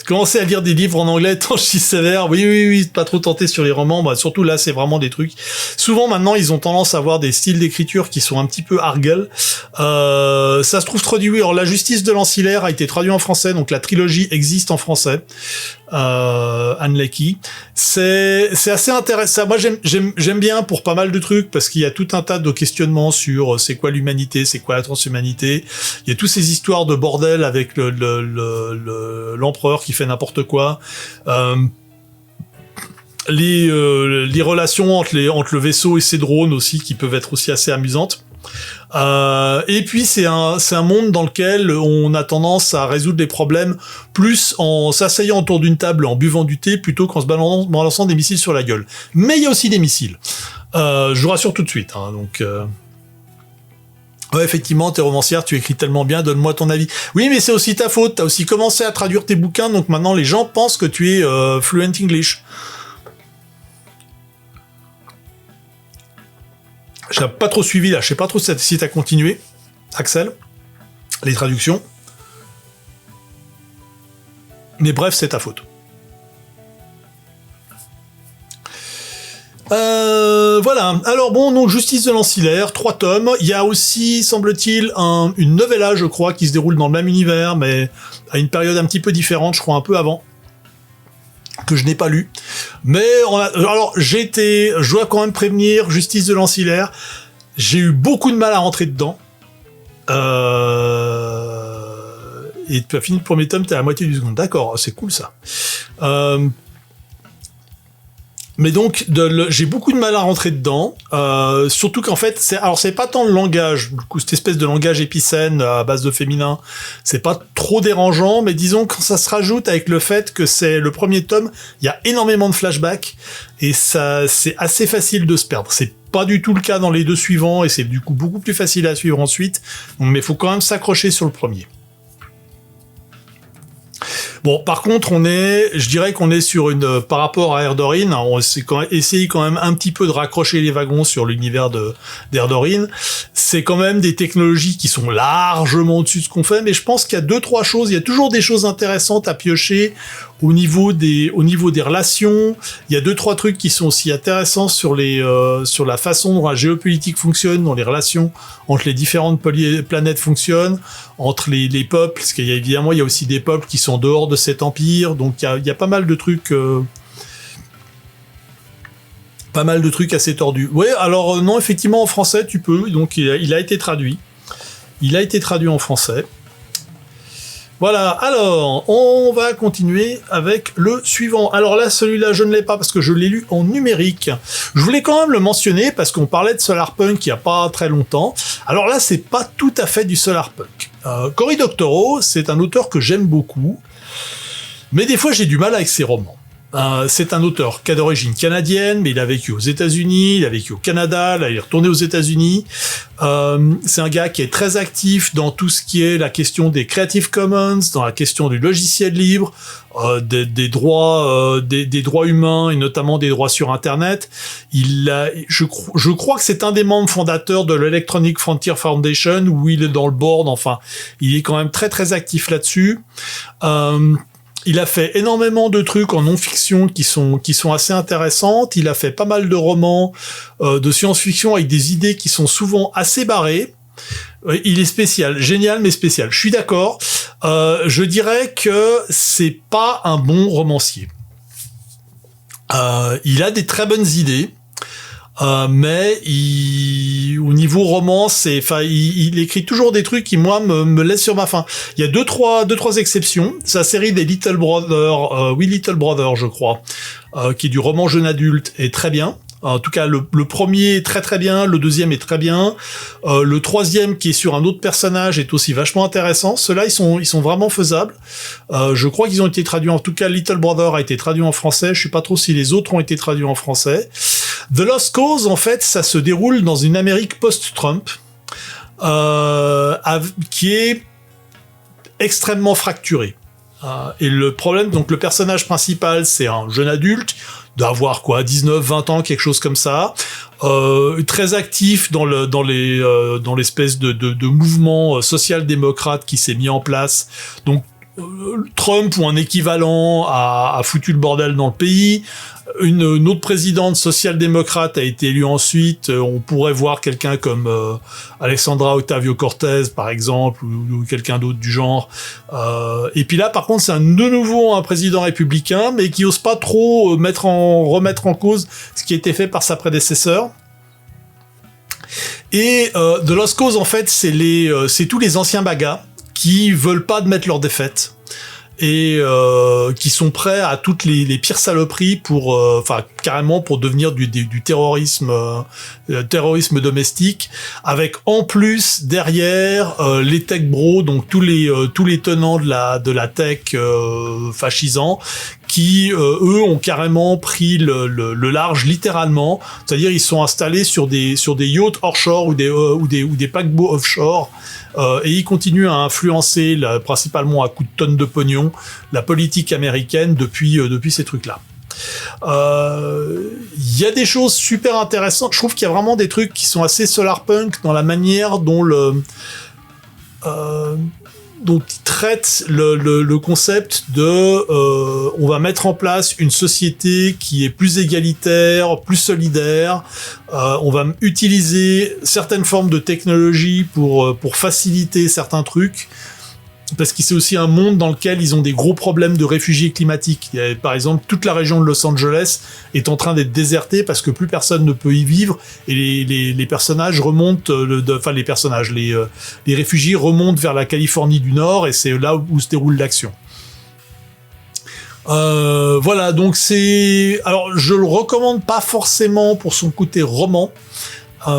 Commencer à lire des livres en anglais tant je suis sévère. Oui, pas trop tenté sur les romans. Bah, surtout là, c'est vraiment des trucs. Souvent, maintenant, ils ont tendance à avoir des styles d'écriture qui sont un petit peu argles. Ça se trouve traduit. Alors, La Justice de l'Ancillaire a été traduit en français, donc la trilogie existe en français. Unlucky. C'est assez intéressant. Moi, j'aime bien pour pas mal de trucs, parce qu'il y a tout un tas de questionnements sur c'est quoi l'humanité, c'est quoi la transhumanité. Il y a toutes ces histoires de bordel avec l'empereur qui fait n'importe quoi. Les relations entre le vaisseau et ses drones aussi, qui peuvent être aussi assez amusantes. Et puis c'est un monde dans lequel on a tendance à résoudre les problèmes plus en s'asseyant autour d'une table, en buvant du thé, plutôt qu'en se balançant des missiles sur la gueule. Mais il y a aussi des missiles. Je vous rassure tout de suite. Ouais, effectivement, t'es romancière, tu écris tellement bien, donne-moi ton avis. Oui, mais c'est aussi ta faute, t'as aussi commencé à traduire tes bouquins, donc maintenant les gens pensent que tu es fluent English. J'ai pas trop suivi là, je sais pas trop si t'as continué, Axel, les traductions. Mais bref, c'est ta faute. Voilà. Alors bon, donc Justice de l'Ancillaire, 3 tomes. Il y a aussi, semble-t-il, une novella, je crois, qui se déroule dans le même univers, mais à une période un petit peu différente, je crois un peu avant, que je n'ai pas lu. Mais alors je dois quand même prévenir, Justice de l'Ancillaire, j'ai eu beaucoup de mal à rentrer dedans. Et tu as fini le premier tome, t'es à la moitié du second. D'accord, c'est cool ça. Mais donc, j'ai beaucoup de mal à rentrer dedans, surtout qu'en fait, c'est pas tant le langage, du coup, cette espèce de langage épicène à base de féminin, c'est pas trop dérangeant, mais disons quand ça se rajoute avec le fait que c'est le premier tome, il y a énormément de flashbacks, et ça, c'est assez facile de se perdre. C'est pas du tout le cas dans les 2 suivants, et c'est du coup beaucoup plus facile à suivre ensuite, mais faut quand même s'accrocher sur le premier. Bon, par contre, je dirais qu'on est sur par rapport à Erdorin, on s'est essayé quand même un petit peu de raccrocher les wagons sur l'univers d'Erdorin. C'est quand même des technologies qui sont largement au-dessus de ce qu'on fait, mais je pense qu'il y a 2-3 choses, il y a toujours des choses intéressantes à piocher au niveau des relations. Il y a 2-3 trucs qui sont aussi intéressants sur la façon dont la géopolitique fonctionne, dont les relations entre les différentes planètes fonctionnent, entre les peuples, parce qu'il y a évidemment, il y a aussi des peuples qui sont dehors de cet empire, donc il y a pas mal de trucs assez tordus. Ouais, alors non, effectivement en français tu peux, donc il a été traduit. Il a été traduit en français. Voilà, alors, on va continuer avec le suivant. Alors là, celui-là, je ne l'ai pas parce que je l'ai lu en numérique. Je voulais quand même le mentionner parce qu'on parlait de Solarpunk il n'y a pas très longtemps. Alors là, c'est pas tout à fait du Solarpunk. Cory Doctorow, c'est un auteur que j'aime beaucoup, mais des fois, j'ai du mal avec ses romans. C'est un auteur qui a d'origine canadienne, mais il a vécu aux États-Unis, il a vécu au Canada, là il est retourné aux États-Unis. C'est un gars qui est très actif dans tout ce qui est la question des Creative Commons, dans la question du logiciel libre, des droits humains et notamment des droits sur Internet. Je crois que c'est un des membres fondateurs de l'Electronic Frontier Foundation, où il est dans le board. Enfin, il est quand même très très actif là-dessus. Il a fait énormément de trucs en non-fiction qui sont assez intéressantes. Il a fait pas mal de romans de science-fiction avec des idées qui sont souvent assez barrées. Il est spécial, génial mais spécial. Je suis d'accord. Je dirais que c'est pas un bon romancier. Il a des très bonnes idées. Mais au niveau roman, il écrit toujours des trucs qui moi me laissent sur ma faim. Il y a deux trois exceptions. Sa série des Little Brother, We Little Brother, je crois, qui est du roman jeune adulte, est très bien. En tout cas, le premier est très très bien, le deuxième est très bien, le troisième qui est sur un autre personnage est aussi vachement intéressant. Ceux-là, ils sont vraiment faisables. Je crois qu'ils ont été traduits, en tout cas, Little Brother a été traduit en français. Je sais pas trop si les autres ont été traduits en français. The Lost Cause, en fait, ça se déroule dans une Amérique post-Trump, qui est extrêmement fracturée. Et le problème, donc le personnage principal, c'est un jeune adulte, d'avoir 19, 20 ans, quelque chose comme ça, très actif dans l'espèce de mouvement social-démocrate qui s'est mis en place. Donc Trump ou un équivalent a foutu le bordel dans le pays. Une autre présidente social-démocrate a été élue ensuite. On pourrait voir quelqu'un comme Alexandra Ocasio-Cortez, par exemple, ou quelqu'un d'autre du genre. Et puis là, par contre, c'est de nouveau un président républicain, mais qui ose pas trop remettre en cause ce qui a été fait par sa prédécesseur. Et The Lost Cause, en fait, c'est tous les anciens bagas qui veulent pas admettre leur défaite et qui sont prêts à toutes les pires saloperies pour, carrément pour devenir du terrorisme, terrorisme domestique, avec en plus derrière les tech bros, donc tous les tenants de la tech fascisants, qui eux ont carrément pris le large littéralement, c'est-à-dire ils sont installés sur des yachts offshore ou des paquebots offshore. Et il continue à influencer, principalement à coups de tonnes de pognon, la politique américaine depuis ces trucs-là. Il y a des choses super intéressantes. Je trouve qu'il y a vraiment des trucs qui sont assez solarpunk dans la manière dont dont il traite le concept de on va mettre en place une société qui est plus égalitaire, plus solidaire, on va utiliser certaines formes de technologie pour faciliter certains trucs, parce que c'est aussi un monde dans lequel ils ont des gros problèmes de réfugiés climatiques. Par exemple, toute la région de Los Angeles est en train d'être désertée parce que plus personne ne peut y vivre, et les personnages remontent, les réfugiés remontent vers la Californie du Nord, et c'est là où se déroule l'action. Voilà, donc alors je le recommande pas forcément pour son côté roman.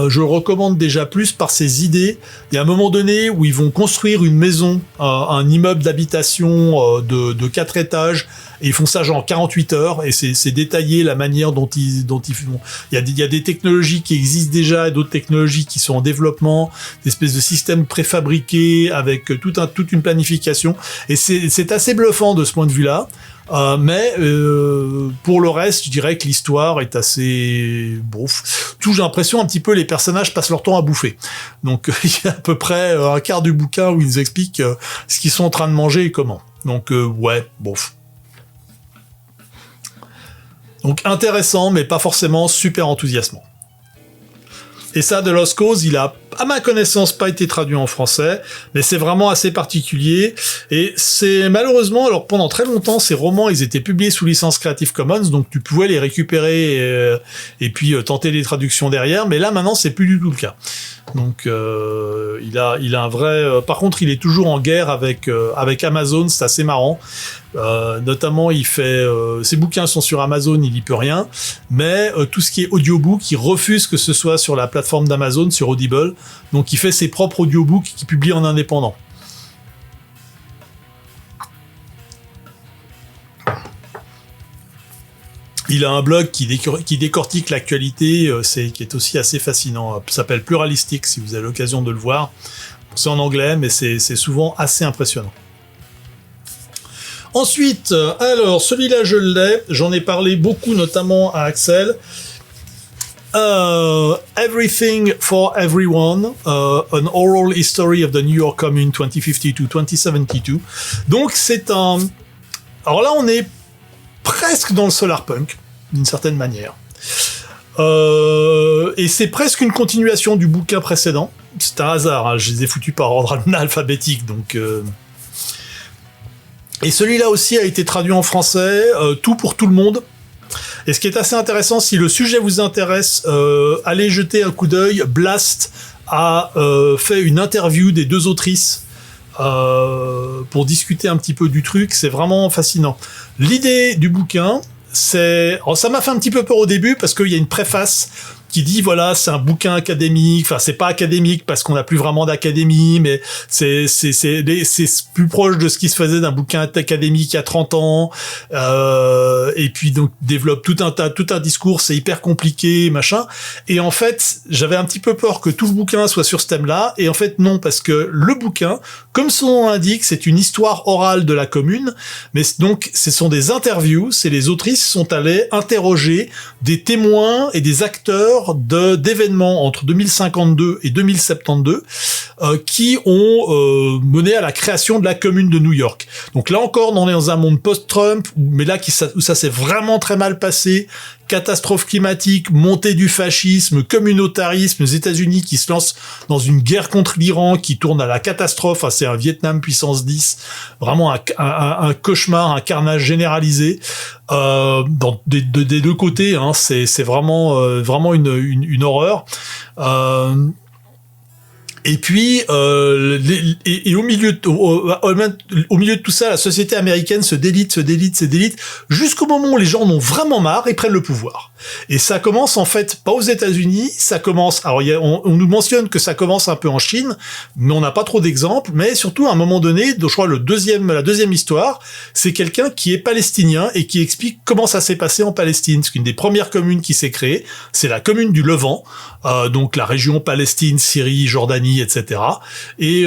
Je le recommande déjà plus par ses idées. Il y a un moment donné où ils vont construire une maison, un immeuble d'habitation de 4 étages, et ils font ça genre 48 heures, et c'est détaillé la manière dont ils font. Il y a des technologies qui existent déjà, et d'autres technologies qui sont en développement, des espèces de systèmes préfabriqués avec toute une planification, et c'est assez bluffant de ce point de vue-là. Mais pour le reste, je dirais que l'histoire est assez bouffe. J'ai l'impression un petit peu les personnages passent leur temps à bouffer. Donc il y a à peu près un quart du bouquin où ils nous expliquent ce qu'ils sont en train de manger et comment. Donc ouais, bouffe. Donc intéressant, mais pas forcément super enthousiasmant. Et ça, The Lost Cause, il a, à ma connaissance, pas été traduit en français, mais c'est vraiment assez particulier. Et c'est malheureusement, alors pendant très longtemps, ces romans, ils étaient publiés sous licence Creative Commons, donc tu pouvais les récupérer et puis tenter les traductions derrière. Mais là, maintenant, c'est plus du tout le cas. Donc, il a un vrai. Par contre, il est toujours en guerre avec Amazon. C'est assez marrant. Notamment, il fait ses bouquins sont sur Amazon, il y peut rien. Mais tout ce qui est audiobook, il refuse que ce soit sur la plateforme d'Amazon, sur Audible. Donc, il fait ses propres audiobooks qu'il publie en indépendant. Il a un blog qui décortique l'actualité, qui est aussi assez fascinant. Ça s'appelle Pluralistic, si vous avez l'occasion de le voir. C'est en anglais, mais c'est souvent assez impressionnant. Ensuite, alors, celui-là, je l'ai. J'en ai parlé beaucoup, notamment à Axel. Everything for Everyone, an oral history of the New York Commune 2050-2072. Donc, c'est un... Alors là, on est presque dans le solarpunk, d'une certaine manière. Et c'est presque une continuation du bouquin précédent. C'est un hasard, hein, je les ai foutus par ordre alphabétique, donc... Et celui-là aussi a été traduit en français, tout pour tout le monde. Et ce qui est assez intéressant, si le sujet vous intéresse, allez jeter un coup d'œil. Blast a fait une interview des deux autrices pour discuter un petit peu du truc. C'est vraiment fascinant. L'idée du bouquin, c'est... Alors, ça m'a fait un petit peu peur au début parce qu'il y a une préface qui dit voilà, c'est un bouquin académique, enfin c'est pas académique parce qu'on n'a plus vraiment d'académie, mais c'est plus proche de ce qui se faisait d'un bouquin académique il y a 30 ans, et puis donc développe tout un discours, c'est hyper compliqué, machin, et en fait j'avais un petit peu peur que tout le bouquin soit sur ce thème-là, et en fait non, parce que le bouquin, comme son nom l'indique, c'est une histoire orale de la commune, mais donc ce sont des interviews, c'est les autrices sont allées interroger des témoins et des acteurs d'événements entre 2052 et 2072 qui ont mené à la création de la commune de New York. Donc là encore, on est dans un monde post-Trump, mais là où ça s'est vraiment très mal passé. Catastrophe climatique, montée du fascisme, communautarisme, les États-Unis qui se lancent dans une guerre contre l'Iran qui tourne à la catastrophe. Enfin, c'est un Vietnam puissance 10, vraiment un cauchemar, un carnage généralisé des deux côtés. Hein, c'est vraiment une horreur. Et puis, au milieu de tout ça, la société américaine se délite, jusqu'au moment où les gens en ont vraiment marre et prennent le pouvoir. Et ça commence en fait pas aux États-Unis, ça commence. Alors, on nous mentionne que ça commence un peu en Chine, mais on n'a pas trop d'exemples. Mais surtout, à un moment donné, je crois la deuxième histoire, c'est quelqu'un qui est palestinien et qui explique comment ça s'est passé en Palestine. C'est qu'une des premières communes qui s'est créée, c'est la commune du Levant, donc la région Palestine, Syrie, Jordanie, etc. Et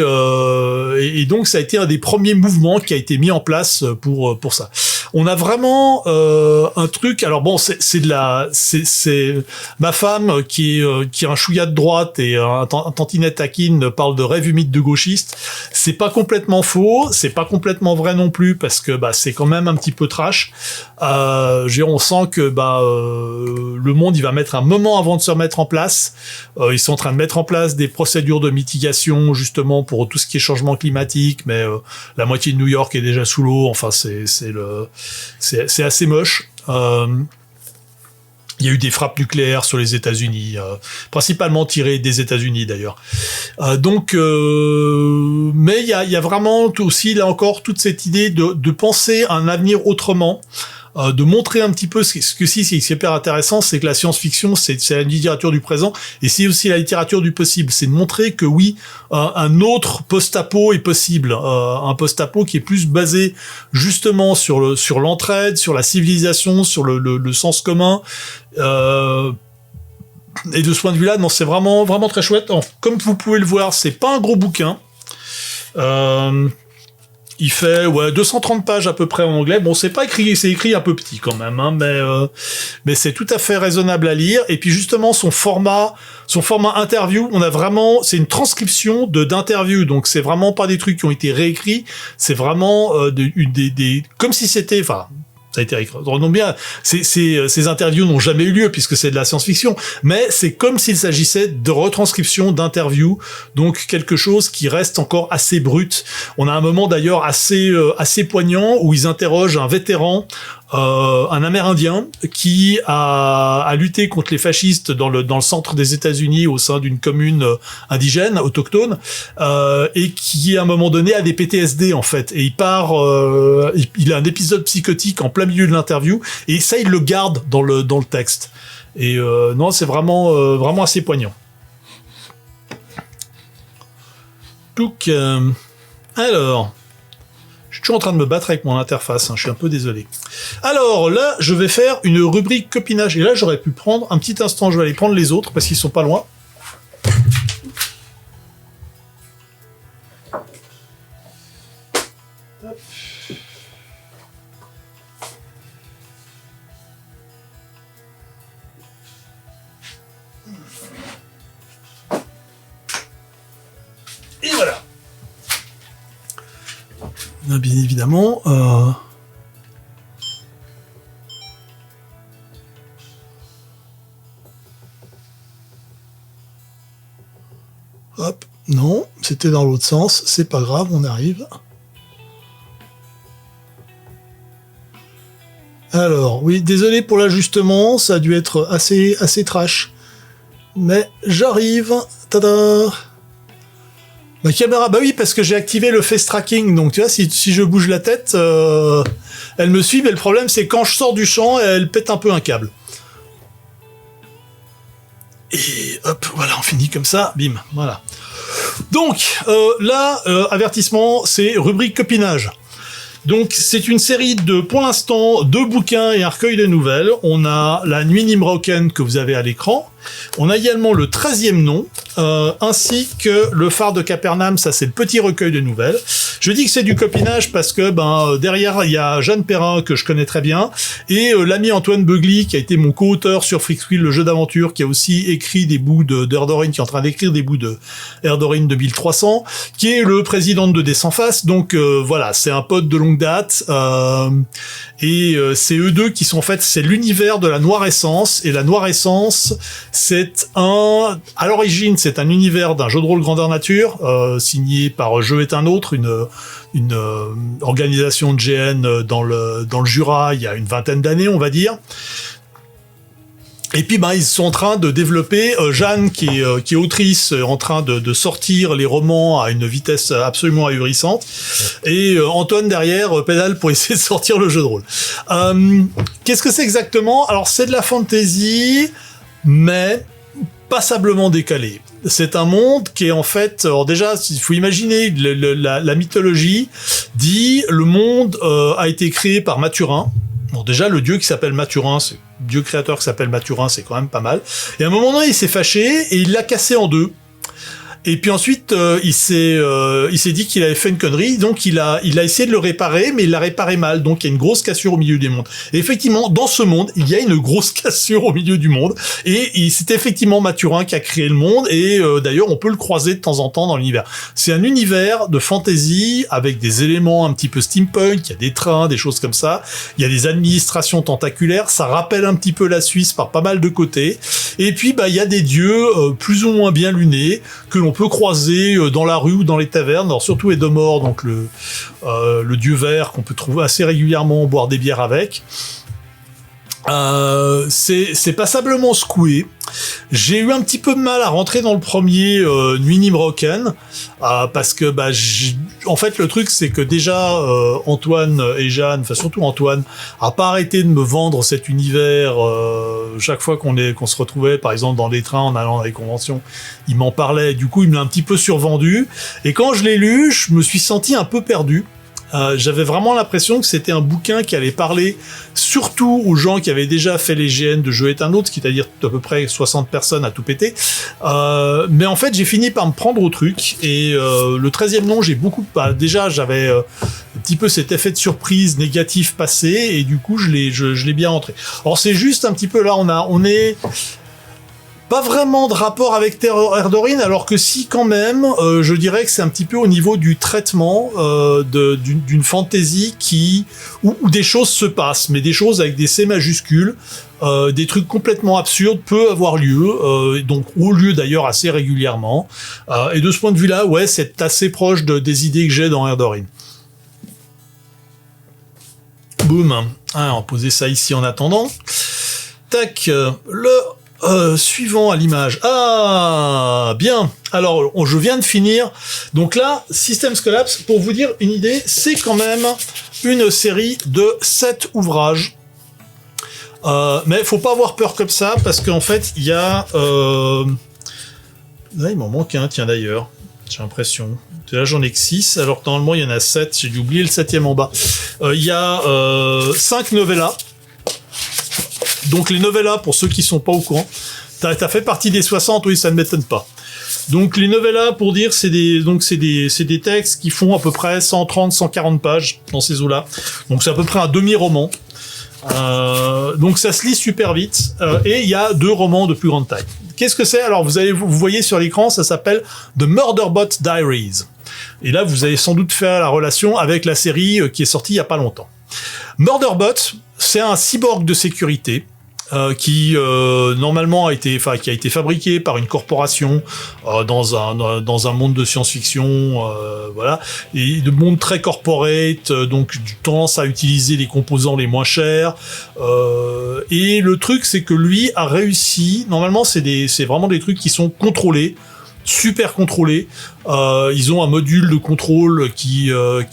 donc ça a été un des premiers mouvements qui a été mis en place pour ça. On a vraiment un truc. Alors bon, c'est ma femme qui est un chouïa de droite et un tantinet taquine parle de rêve humide de gauchiste. C'est pas complètement faux, c'est pas complètement vrai non plus parce que c'est quand même un petit peu trash. On sent que le monde il va mettre un moment avant de se remettre en place. Ils sont en train de mettre en place des procédures de mitigation justement pour tout ce qui est changement climatique, mais la moitié de New York est déjà sous l'eau. Enfin, c'est assez moche. Il y a eu des frappes nucléaires sur les États-Unis, principalement tirées des États-Unis d'ailleurs. Mais il y a vraiment aussi là encore toute cette idée de penser un avenir autrement. De montrer un petit peu ce qui est hyper intéressant, c'est que la science-fiction, c'est la littérature du présent, et c'est aussi la littérature du possible. C'est de montrer que oui, un autre post-apo est possible, un post-apo qui est plus basé justement sur l'entraide, sur la civilisation, sur le sens commun. Et de ce point de vue-là, non, c'est vraiment vraiment très chouette. Alors, comme vous pouvez le voir, c'est pas un gros bouquin. Il fait 230 pages à peu près en anglais. Bon, c'est écrit un peu petit quand même, hein, mais c'est tout à fait raisonnable à lire. Et puis justement son format interview, c'est une transcription d'interviews. Donc c'est vraiment pas des trucs qui ont été réécrits. C'est vraiment comme si c'était, ça a été écrit. Donc bien, ces interviews n'ont jamais eu lieu puisque c'est de la science-fiction, mais c'est comme s'il s'agissait de retranscription d'interviews, donc quelque chose qui reste encore assez brut. On a un moment d'ailleurs assez poignant où ils interrogent un vétéran, un Amérindien qui a lutté contre les fascistes dans le centre des États-Unis au sein d'une commune indigène, autochtone, et qui à un moment donné a des PTSD en fait, et il part, il a un épisode psychotique en plein milieu de l'interview, et ça il le garde dans le texte. Et non, c'est vraiment assez poignant. Donc, alors. Je suis toujours en train de me battre avec mon interface, je suis un peu désolé. Alors là, je vais faire une rubrique copinage. Et là, j'aurais pu prendre un petit instant, je vais aller prendre les autres parce qu'ils sont pas loin. Et voilà. Bien évidemment, hop, non, c'était dans l'autre sens, c'est pas grave, on arrive. Alors, oui, désolé pour l'ajustement, ça a dû être assez trash. Mais j'arrive, tada. Ma caméra, bah oui, parce que j'ai activé le face tracking, donc tu vois, si je bouge la tête, elle me suit, mais le problème c'est quand je sors du champ, elle pète un peu un câble. Et hop, voilà, on finit comme ça, bim, voilà. Donc, là, avertissement, c'est rubrique copinage. Donc, c'est une série pour l'instant, 2 bouquins et un recueil de nouvelles. On a La Nuit Nimroken que vous avez à l'écran. On a également le 13e nom, ainsi que Le Phare de Capernaum, ça c'est le petit recueil de nouvelles. Je dis que c'est du copinage parce que derrière il y a Jeanne Perrin que je connais très bien et l'ami Antoine Beugly qui a été mon co-auteur sur Freaksquill, le jeu d'aventure, qui a aussi écrit des bouts d'Erdorin, qui est en train d'écrire des bouts de Erdorin 2300, qui est le président de Dés sans face. Donc voilà, c'est un pote de longue date et c'est eux deux qui sont en fait, c'est l'univers de la Noire Essence, et la Noire Essence à l'origine, c'est un univers d'un jeu de rôle grandeur nature, signé par Jeu est un autre, une organisation de GN dans le Jura, il y a une vingtaine d'années, on va dire. Et puis ils sont en train de développer, Jeanne qui est autrice, en train de sortir les romans à une vitesse absolument ahurissante, et Antoine derrière pédale pour essayer de sortir le jeu de rôle. Qu'est-ce que c'est exactement ? Alors c'est de la fantasy, mais passablement décalé. C'est un monde qui est en fait, alors déjà, il faut imaginer la mythologie dit le monde a été créé par Mathurin. Bon, déjà, le dieu qui s'appelle Mathurin, c'est dieu créateur qui s'appelle Mathurin, c'est quand même pas mal. Et à un moment donné, il s'est fâché et il l'a cassé en deux. Et puis ensuite, il s'est dit qu'il avait fait une connerie, donc il a essayé de le réparer, mais il l'a réparé mal, donc il y a une grosse cassure au milieu des mondes. Et effectivement, dans ce monde, il y a une grosse cassure au milieu du monde, et c'est effectivement Mathurin qui a créé le monde, et d'ailleurs, on peut le croiser de temps en temps dans l'univers. C'est un univers de fantasy, avec des éléments un petit peu steampunk, il y a des trains, des choses comme ça, il y a des administrations tentaculaires, ça rappelle un petit peu la Suisse par pas mal de côtés, et puis il y a des dieux plus ou moins bien lunés, que l'on peut croiser dans la rue ou dans les tavernes, alors surtout Edomor, donc le dieu vert qu'on peut trouver assez régulièrement, boire des bières avec. C'est passablement secoué. J'ai eu un petit peu de mal à rentrer dans le premier Nuit Nimrocken, parce que en fait le truc c'est que déjà Antoine et Jeanne, enfin surtout Antoine, a pas arrêté de me vendre cet univers chaque fois qu'on se retrouvait par exemple dans les trains en allant dans les conventions, il m'en parlait, du coup il me l'a un petit peu survendu, et quand je l'ai lu, je me suis senti un peu perdu. J'avais vraiment l'impression que c'était un bouquin qui allait parler surtout aux gens qui avaient déjà fait les GN de Jeux et un autre, c'est-à-dire à peu près 60 personnes à tout péter. Mais en fait, j'ai fini par me prendre au truc, et le 13e nom, j'ai beaucoup... déjà, j'avais un petit peu cet effet de surprise négatif passé, et du coup, je l'ai bien rentré. Alors, c'est juste un petit peu là, on est... Pas vraiment de rapport avec Terror Erdorine, alors que si quand même, je dirais que c'est un petit peu au niveau du traitement d'une fantasy où des choses se passent, mais des choses avec des C majuscules, des trucs complètement absurdes peuvent avoir lieu, donc au lieu d'ailleurs assez régulièrement. Et de ce point de vue-là, ouais, c'est assez proche des idées que j'ai dans Erdorine. Boum. On va poser ça ici en attendant. Tac, suivant à l'image. Ah, bien. Alors, je viens de finir. Donc là, Systems Collapse, pour vous dire une idée, c'est quand même une série de 7 ouvrages. Mais faut pas avoir peur comme ça, parce qu'en fait, il y a... Là, il m'en manque un, tiens d'ailleurs. J'ai l'impression. Là, j'en ai que 6, alors que normalement, il y en a 7. J'ai dû oublier le 7e en bas. Il y a 5 novellas. Donc les novellas, pour ceux qui sont pas au courant, t'as fait partie des 60, oui, ça ne m'étonne pas. Donc les novellas, pour dire, c'est des textes qui font à peu près 130, 140 pages dans ces eaux-là. Donc c'est à peu près un demi-roman. Donc ça se lit super vite. Et il y a 2 romans de plus grande taille. Qu'est-ce que c'est ? Alors vous voyez sur l'écran, ça s'appelle The Murderbot Diaries. Et là, vous allez sans doute faire la relation avec la série qui est sortie il y a pas longtemps. Murderbot, c'est un cyborg de sécurité qui normalement a été fabriqué par une corporation dans un monde de science-fiction, voilà, et de monde très corporate, donc tendance à utiliser les composants les moins chers. Et le truc, c'est que lui a réussi. Normalement, c'est vraiment des trucs qui sont contrôlés. Super contrôlés. Ils ont un module de contrôle qui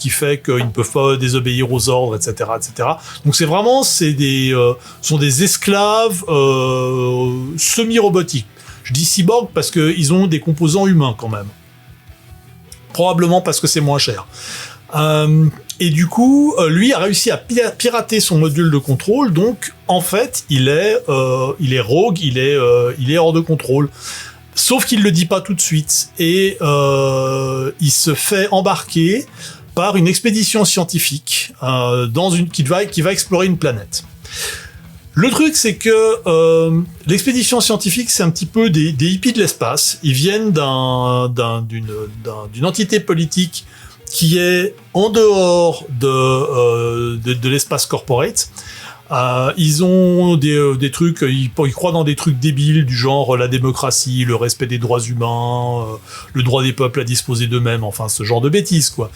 fait qu'ils ne peuvent pas désobéir aux ordres, etc., etc. Donc c'est vraiment sont des esclaves semi-robotiques. Je dis cyborg parce qu'ils ont des composants humains quand même. Probablement parce que c'est moins cher. Et du coup, lui a réussi à pirater son module de contrôle. Donc en fait, il est rogue, il est hors de contrôle. Sauf qu'il le dit pas tout de suite, et il se fait embarquer par une expédition scientifique qui va explorer une planète. Le truc, c'est que l'expédition scientifique, c'est un petit peu des hippies de l'espace. Ils viennent d'une entité politique qui est en dehors de l'espace corporate. Ils ont des trucs, ils croient dans des trucs débiles du genre la démocratie, le respect des droits humains, le droit des peuples à disposer d'eux-mêmes, enfin ce genre de bêtises quoi.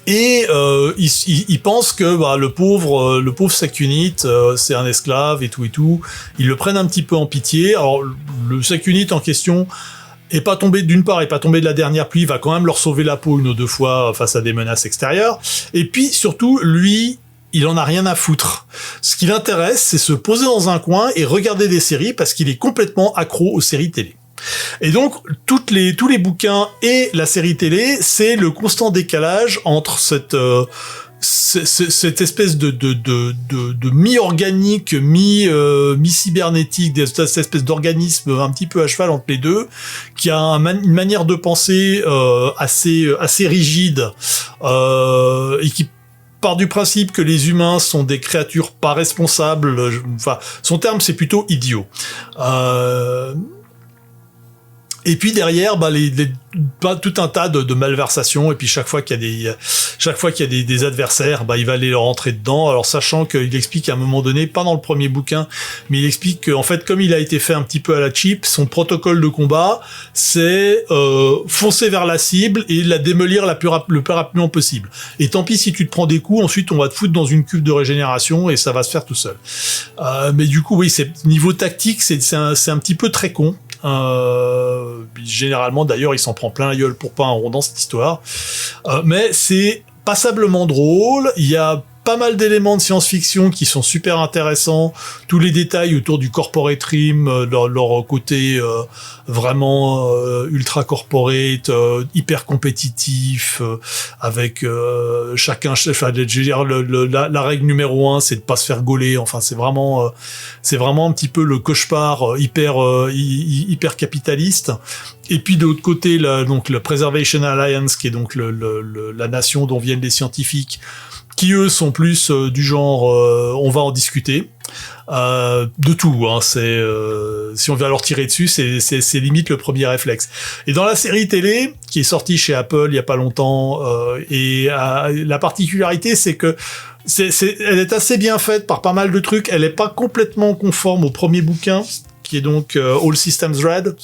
Et il pense que le pauvre Sakunit, c'est un esclave et tout. Ils le prennent un petit peu en pitié. Alors le Sakunit en question est pas tombé de la dernière pluie, il va quand même leur sauver la peau une ou deux fois face à des menaces extérieures. Et puis surtout, lui, il en a rien à foutre. Ce qui l'intéresse, c'est se poser dans un coin et regarder des séries parce qu'il est complètement accro aux séries télé. Et donc, tous les bouquins et la série télé, c'est le constant décalage entre cette espèce de mi-organique, mi-cybernétique, cette espèce d'organisme un petit peu à cheval entre les deux, qui a une manière de penser assez rigide, et qui part du principe que les humains sont des créatures pas responsables. Enfin, son terme, c'est plutôt idiot. Et puis derrière, tout un tas de malversations. Et puis chaque fois qu'il y a des adversaires, il va aller leur rentrer dedans. Alors sachant qu'il explique à un moment donné, pas dans le premier bouquin, mais il explique qu'en fait, comme il a été fait un petit peu à la cheap, son protocole de combat, c'est foncer vers la cible et la démolir le plus rapidement possible. Et tant pis si tu te prends des coups, ensuite on va te foutre dans une cuve de régénération et ça va se faire tout seul. Mais du coup, oui, niveau tactique, c'est un petit peu très con. Généralement d'ailleurs il s'en prend plein la gueule pour pas un rond dans cette histoire, mais c'est passablement drôle. Il y a pas mal d'éléments de science-fiction qui sont super intéressants, tous les détails autour du corporate rim, leur côté vraiment ultra corporate, hyper compétitif, avec chacun, je veux dire, la règle numéro 1, c'est de pas se faire gauler. Enfin, c'est vraiment un petit peu le cauchemar hyper capitaliste. Et puis de l'autre côté, donc le Preservation Alliance, qui est donc la nation dont viennent les scientifiques, qui eux sont plus du genre on va en discuter de tout, hein, si on vient leur tirer dessus, c'est limite le premier réflexe. Et dans la série télé qui est sortie chez Apple il y a pas longtemps, la particularité c'est que elle est assez bien faite par pas mal de trucs. Elle est pas complètement conforme au premier bouquin qui est donc All Systems Red.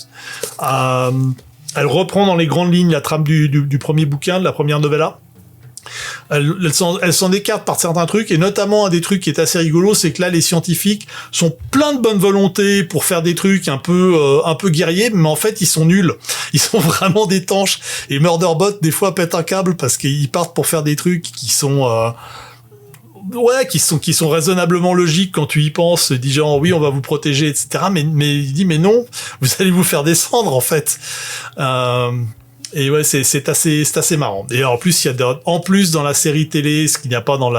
Elle reprend dans les grandes lignes la trame du premier bouquin, de la première novella. Elle s'en écarte par certains trucs, et notamment un des trucs qui est assez rigolo, c'est que là les scientifiques sont plein de bonne volonté pour faire des trucs un peu guerriers, mais en fait ils sont nuls, ils sont vraiment des tanches, et Murderbot des fois pète un câble parce qu'ils partent pour faire des trucs qui sont qui sont raisonnablement logiques quand tu y penses, dit genre oui on va vous protéger, etc. Mais il dit mais non, vous allez vous faire descendre en fait. Et ouais, c'est assez marrant. Et en plus, en plus dans la série télé, ce qu'il n'y a pas dans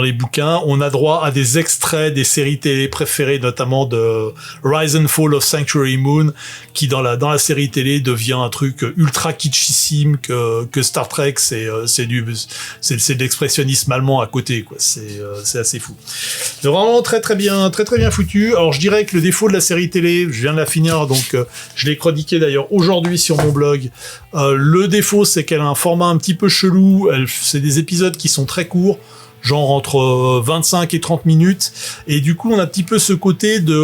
les bouquins, on a droit à des extraits des séries télé préférées, notamment de Rise and Fall of Sanctuary Moon, qui dans la série télé devient un truc ultra kitschissime que Star Trek, c'est de l'expressionnisme allemand à côté, quoi. C'est assez fou. C'est vraiment très très bien foutu. Alors je dirais que le défaut de la série télé, je viens de la finir, donc je l'ai chroniqué d'ailleurs aujourd'hui sur mon blog. Le défaut, c'est qu'elle a un format un petit peu chelou. C'est des épisodes qui sont très courts, genre entre 25 et 30 minutes, et du coup on a un petit peu ce côté de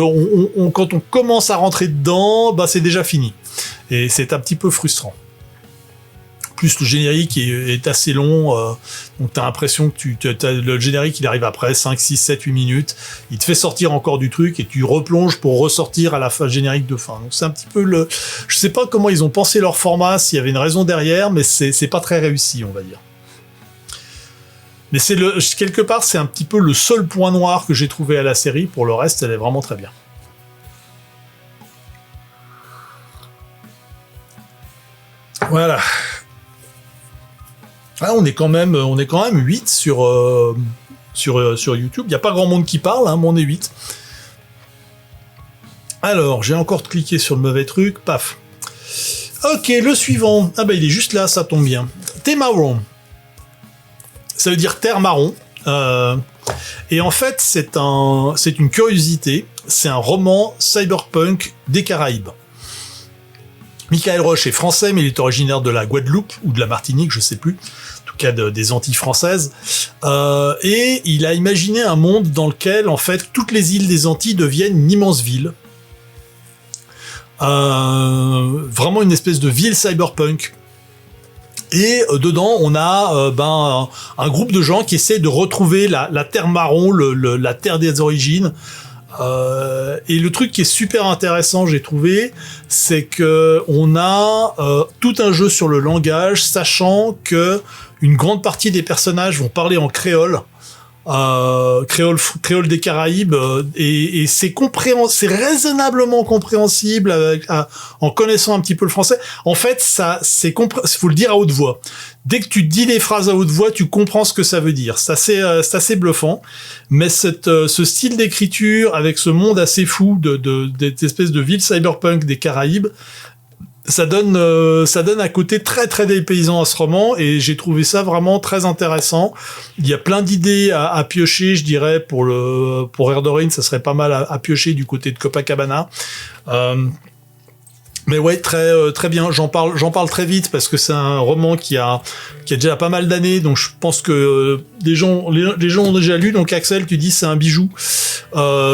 quand on commence à rentrer dedans, c'est déjà fini, et c'est un petit peu frustrant. Plus le générique est assez long, donc t'as l'impression que le générique il arrive après 5, 6, 7, 8 minutes, il te fait sortir encore du truc et tu replonges pour ressortir à la fin générique de fin. Donc c'est un petit peu je sais pas comment ils ont pensé leur format, s'il y avait une raison derrière, mais c'est pas très réussi, on va dire. Mais quelque part, c'est un petit peu le seul point noir que j'ai trouvé à la série. Pour le reste, elle est vraiment très bien. Voilà. Là, on est quand même 8 sur YouTube. Il n'y a pas grand monde qui parle, hein, mais on est 8. Alors, j'ai encore cliqué sur le mauvais truc. Paf. Ok, le suivant. Ah il est juste là, ça tombe bien. Temaron. Ça veut dire terre marron. Et en fait, c'est une curiosité. C'est un roman cyberpunk des Caraïbes. Michael Roche est français, mais il est originaire de la Guadeloupe ou de la Martinique, je sais plus. En tout cas, des Antilles françaises. Et il a imaginé un monde dans lequel, en fait, toutes les îles des Antilles deviennent une immense ville. Vraiment une espèce de ville cyberpunk. Et dedans, on a un groupe de gens qui essaient de retrouver la terre marron, la terre des origines. Et le truc qui est super intéressant, j'ai trouvé, c'est que on a tout un jeu sur le langage, sachant que une grande partie des personnages vont parler en créole. Créole des Caraïbes, et c'est raisonnablement compréhensible en connaissant un petit peu le français. En fait, faut le dire à haute voix. Dès que tu dis les phrases à haute voix, tu comprends ce que ça veut dire. C'est assez bluffant. Mais ce style d'écriture avec ce monde assez fou des espèces de villes cyberpunk des Caraïbes, ça donne un côté très très dépaysant à ce roman, et j'ai trouvé ça vraiment très intéressant. Il y a plein d'idées à piocher, je dirais, pour Erdorin, ça serait pas mal à piocher du côté de Copacabana. Mais ouais, très bien. J'en parle très vite parce que c'est un roman qui a déjà pas mal d'années, donc je pense que les gens ont déjà lu. Donc Axel, tu dis c'est un bijou.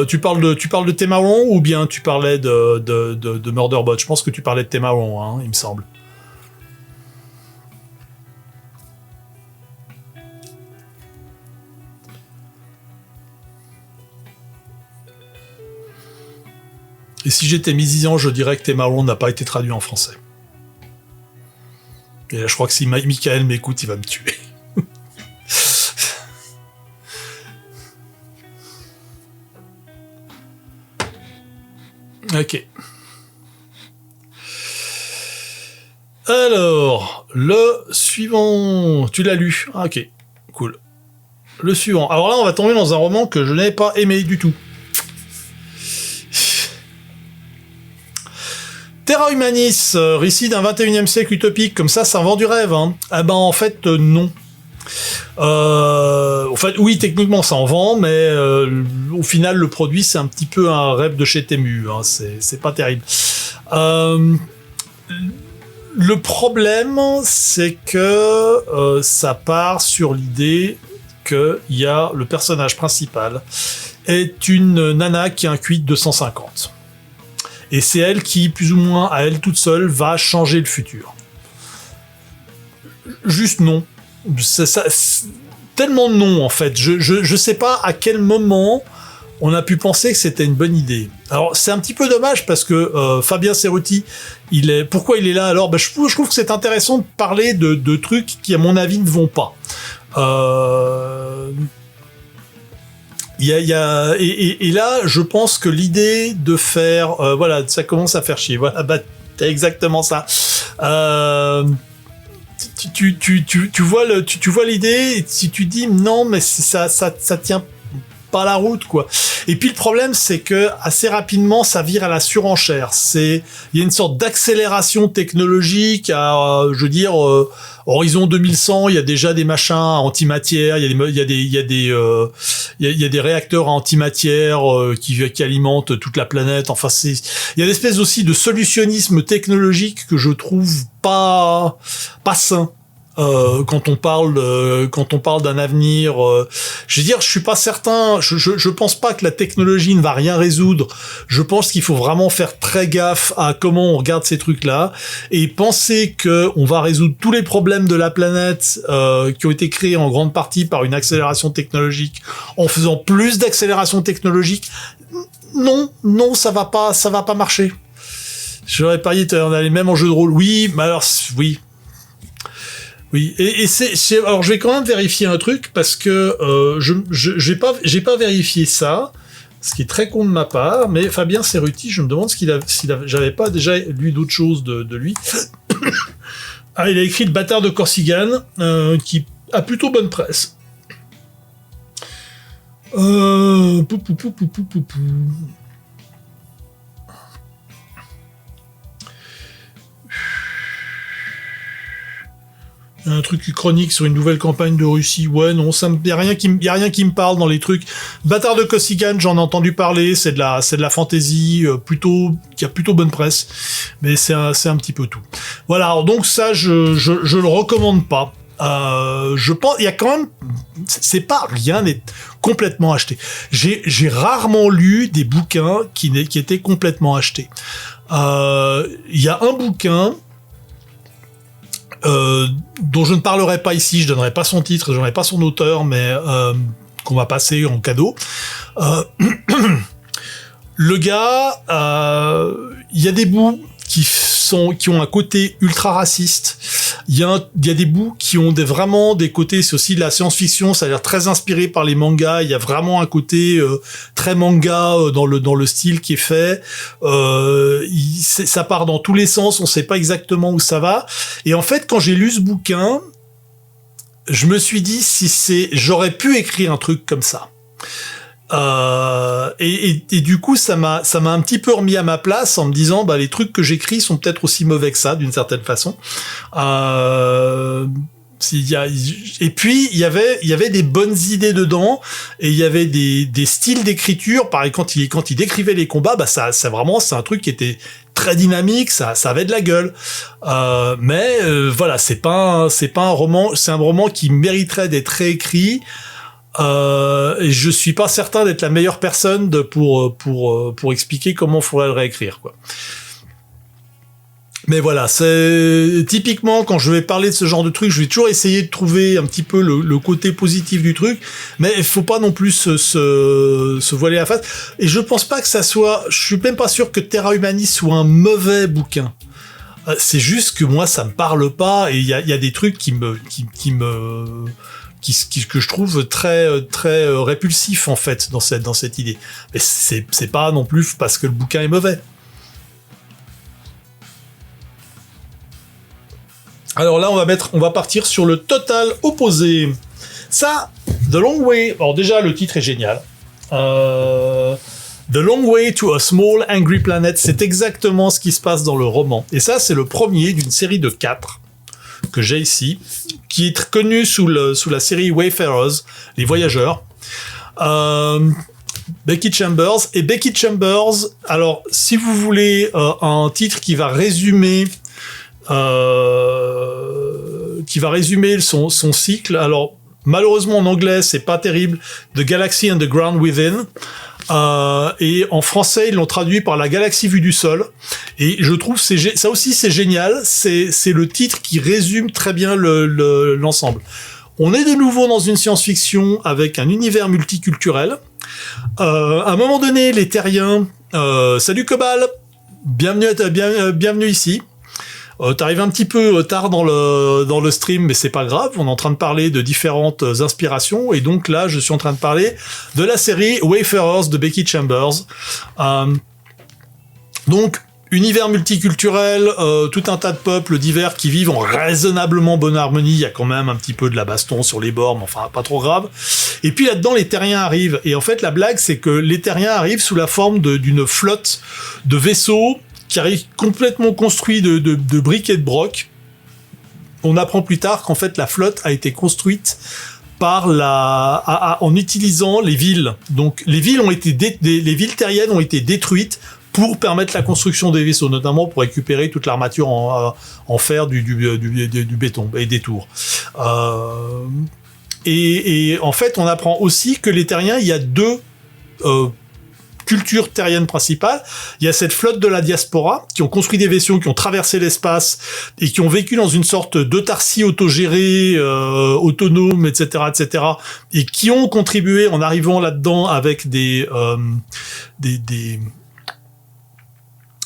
Tu parles de Temaron ou bien tu parlais de Murderbot? Je pense que tu parlais de Temaron, hein, il me semble. Et si j'étais misisant, je dirais que Temaron n'a pas été traduit en français. Et là, je crois que si Michael m'écoute, il va me tuer. Ok. Alors, le suivant... Tu l'as lu? Ah, ok, cool. Le suivant. Alors là, on va tomber dans un roman que je n'avais pas aimé du tout. Terra Humanis, récit d'un 21e siècle utopique, comme ça vend du rêve, hein. Ah ben en fait, non. En fait, oui, techniquement ça en vend, mais au final, le produit, c'est un petit peu un rêve de chez Temu, hein. C'est pas terrible. Le problème, c'est que ça part sur l'idée qu'il y a le personnage principal est une nana qui a un QI de 250. Et c'est elle qui, plus ou moins à elle toute seule, va changer le futur. Juste non. Tellement non, en fait. Je sais pas à quel moment on a pu penser que c'était une bonne idée. Alors, c'est un petit peu dommage parce que Fabien Cerutti, pourquoi il est là alors? Je trouve que c'est intéressant de parler de trucs qui, à mon avis, ne vont pas. Et là, je pense que l'idée de faire, voilà, ça commence à faire chier. Voilà, t'as exactement ça. Tu vois l'idée, et si tu dis non, mais ça tient pas la route, quoi. Et puis le problème, c'est que assez rapidement, ça vire à la surenchère. Il y a une sorte d'accélération technologique à, je veux dire, horizon 2100, il y a déjà des machins à antimatière, il y a des réacteurs à antimatière qui alimentent toute la planète. Enfin, il y a une espèce aussi de solutionnisme technologique que je trouve pas sain. Quand on parle d'un avenir, je veux dire, je suis pas certain, je pense pas que la technologie ne va rien résoudre. Je pense qu'il faut vraiment faire très gaffe à comment on regarde ces trucs-là et penser que on va résoudre tous les problèmes de la planète qui ont été créés en grande partie par une accélération technologique en faisant plus d'accélération technologique. Non, ça va pas marcher. J'aurais parié on allait même en jeu de rôle. Oui, mais alors oui. Oui, et alors je vais quand même vérifier un truc parce que j'ai pas vérifié ça, ce qui est très con de ma part, mais Fabien Cerutti, je me demande j'avais pas déjà lu d'autres choses de lui. Ah, il a écrit Le bâtard de Corsican, qui a plutôt bonne presse. Un truc chronique sur une nouvelle campagne de Russie. Ouais, non, y a rien qui me parle dans les trucs. Bâtard de Corsican, j'en ai entendu parler, c'est de la fantasy, qui a plutôt bonne presse, mais c'est un petit peu tout. Voilà, alors donc ça, je le recommande pas. Je pense, il y a quand même, c'est pas rien n'est complètement acheté. J'ai rarement lu des bouquins qui étaient complètement achetés. Il y a un bouquin dont je ne parlerai pas ici, je donnerai pas son titre, je donnerai pas son auteur, mais qu'on va passer en cadeau. Le gars, il y a des bouts qui ont un côté ultra raciste. Il y a des bouts qui ont vraiment des côtés, c'est aussi de la science-fiction, ça a l'air très inspiré par les mangas. Il y a vraiment un côté très manga dans le style qui est fait. Ça part dans tous les sens, on sait pas exactement où ça va. Et en fait, quand j'ai lu ce bouquin, je me suis dit j'aurais pu écrire un truc comme ça. Et du coup ça m'a un petit peu remis à ma place en me disant les trucs que j'écris sont peut-être aussi mauvais que ça d'une certaine façon. Et puis il y avait des bonnes idées dedans et il y avait des styles d'écriture. Pareil, quand il décrivait les combats, ça vraiment c'est un truc qui était très dynamique, ça avait de la gueule. Mais voilà, c'est pas un roman, c'est un roman qui mériterait d'être réécrit. Et je suis pas certain d'être la meilleure personne pour expliquer comment il faudrait le réécrire, quoi. Mais voilà, c'est typiquement quand je vais parler de ce genre de truc, je vais toujours essayer de trouver un petit peu le côté positif du truc, mais il faut pas non plus se voiler la face. Et je pense pas que ça soit, je suis même pas sûr que Terra Humanis soit un mauvais bouquin. C'est juste que moi ça me parle pas et il y a des trucs que je trouve très répulsif en fait dans cette idée. Mais c'est pas non plus parce que le bouquin est mauvais. Alors là on va partir sur le total opposé. Ça, The Long Way. Alors déjà le titre est génial. The Long Way to a Small Angry Planet, c'est exactement ce qui se passe dans le roman. Et ça c'est le premier d'une série de 4 que j'ai ici, qui est connu sous la série Wayfarers, les voyageurs. Becky Chambers. Et Becky Chambers, alors, si vous voulez un titre qui va résumer son cycle, alors, malheureusement en anglais, c'est pas terrible, The Galaxy Underground Within. Et en français ils l'ont traduit par La Galaxie vue du sol, et je trouve ça aussi c'est génial, c'est le titre qui résume très bien l'ensemble. On est de nouveau dans une science-fiction avec un univers multiculturel. À un moment donné les Terriens, salut Cobal, bienvenue ici. T'arrives un petit peu tard dans le stream, mais c'est pas grave. On est en train de parler de différentes inspirations, et donc là, je suis en train de parler de la série Wayfarers de Becky Chambers. Donc, univers multiculturel, tout un tas de peuples divers qui vivent en raisonnablement bonne harmonie. Il y a quand même un petit peu de la baston sur les bords, mais enfin, pas trop grave. Et puis là-dedans, les Terriens arrivent. Et en fait, la blague, c'est que les Terriens arrivent sous la forme d'une flotte de vaisseaux qui arrive complètement construit de briques et de broc. On apprend plus tard qu'en fait la flotte a été construite en utilisant les villes. Donc les villes les villes terriennes ont été détruites pour permettre la construction des vaisseaux, notamment pour récupérer toute l'armature en fer du béton et des tours. Et en fait, on apprend aussi que les Terriens, il y a deux culture terrienne principale. Il y a cette flotte de la diaspora qui ont construit des vaisseaux, qui ont traversé l'espace et qui ont vécu dans une sorte d'autarcie autogérée, autonome, etc., et qui ont contribué en arrivant là-dedans avec des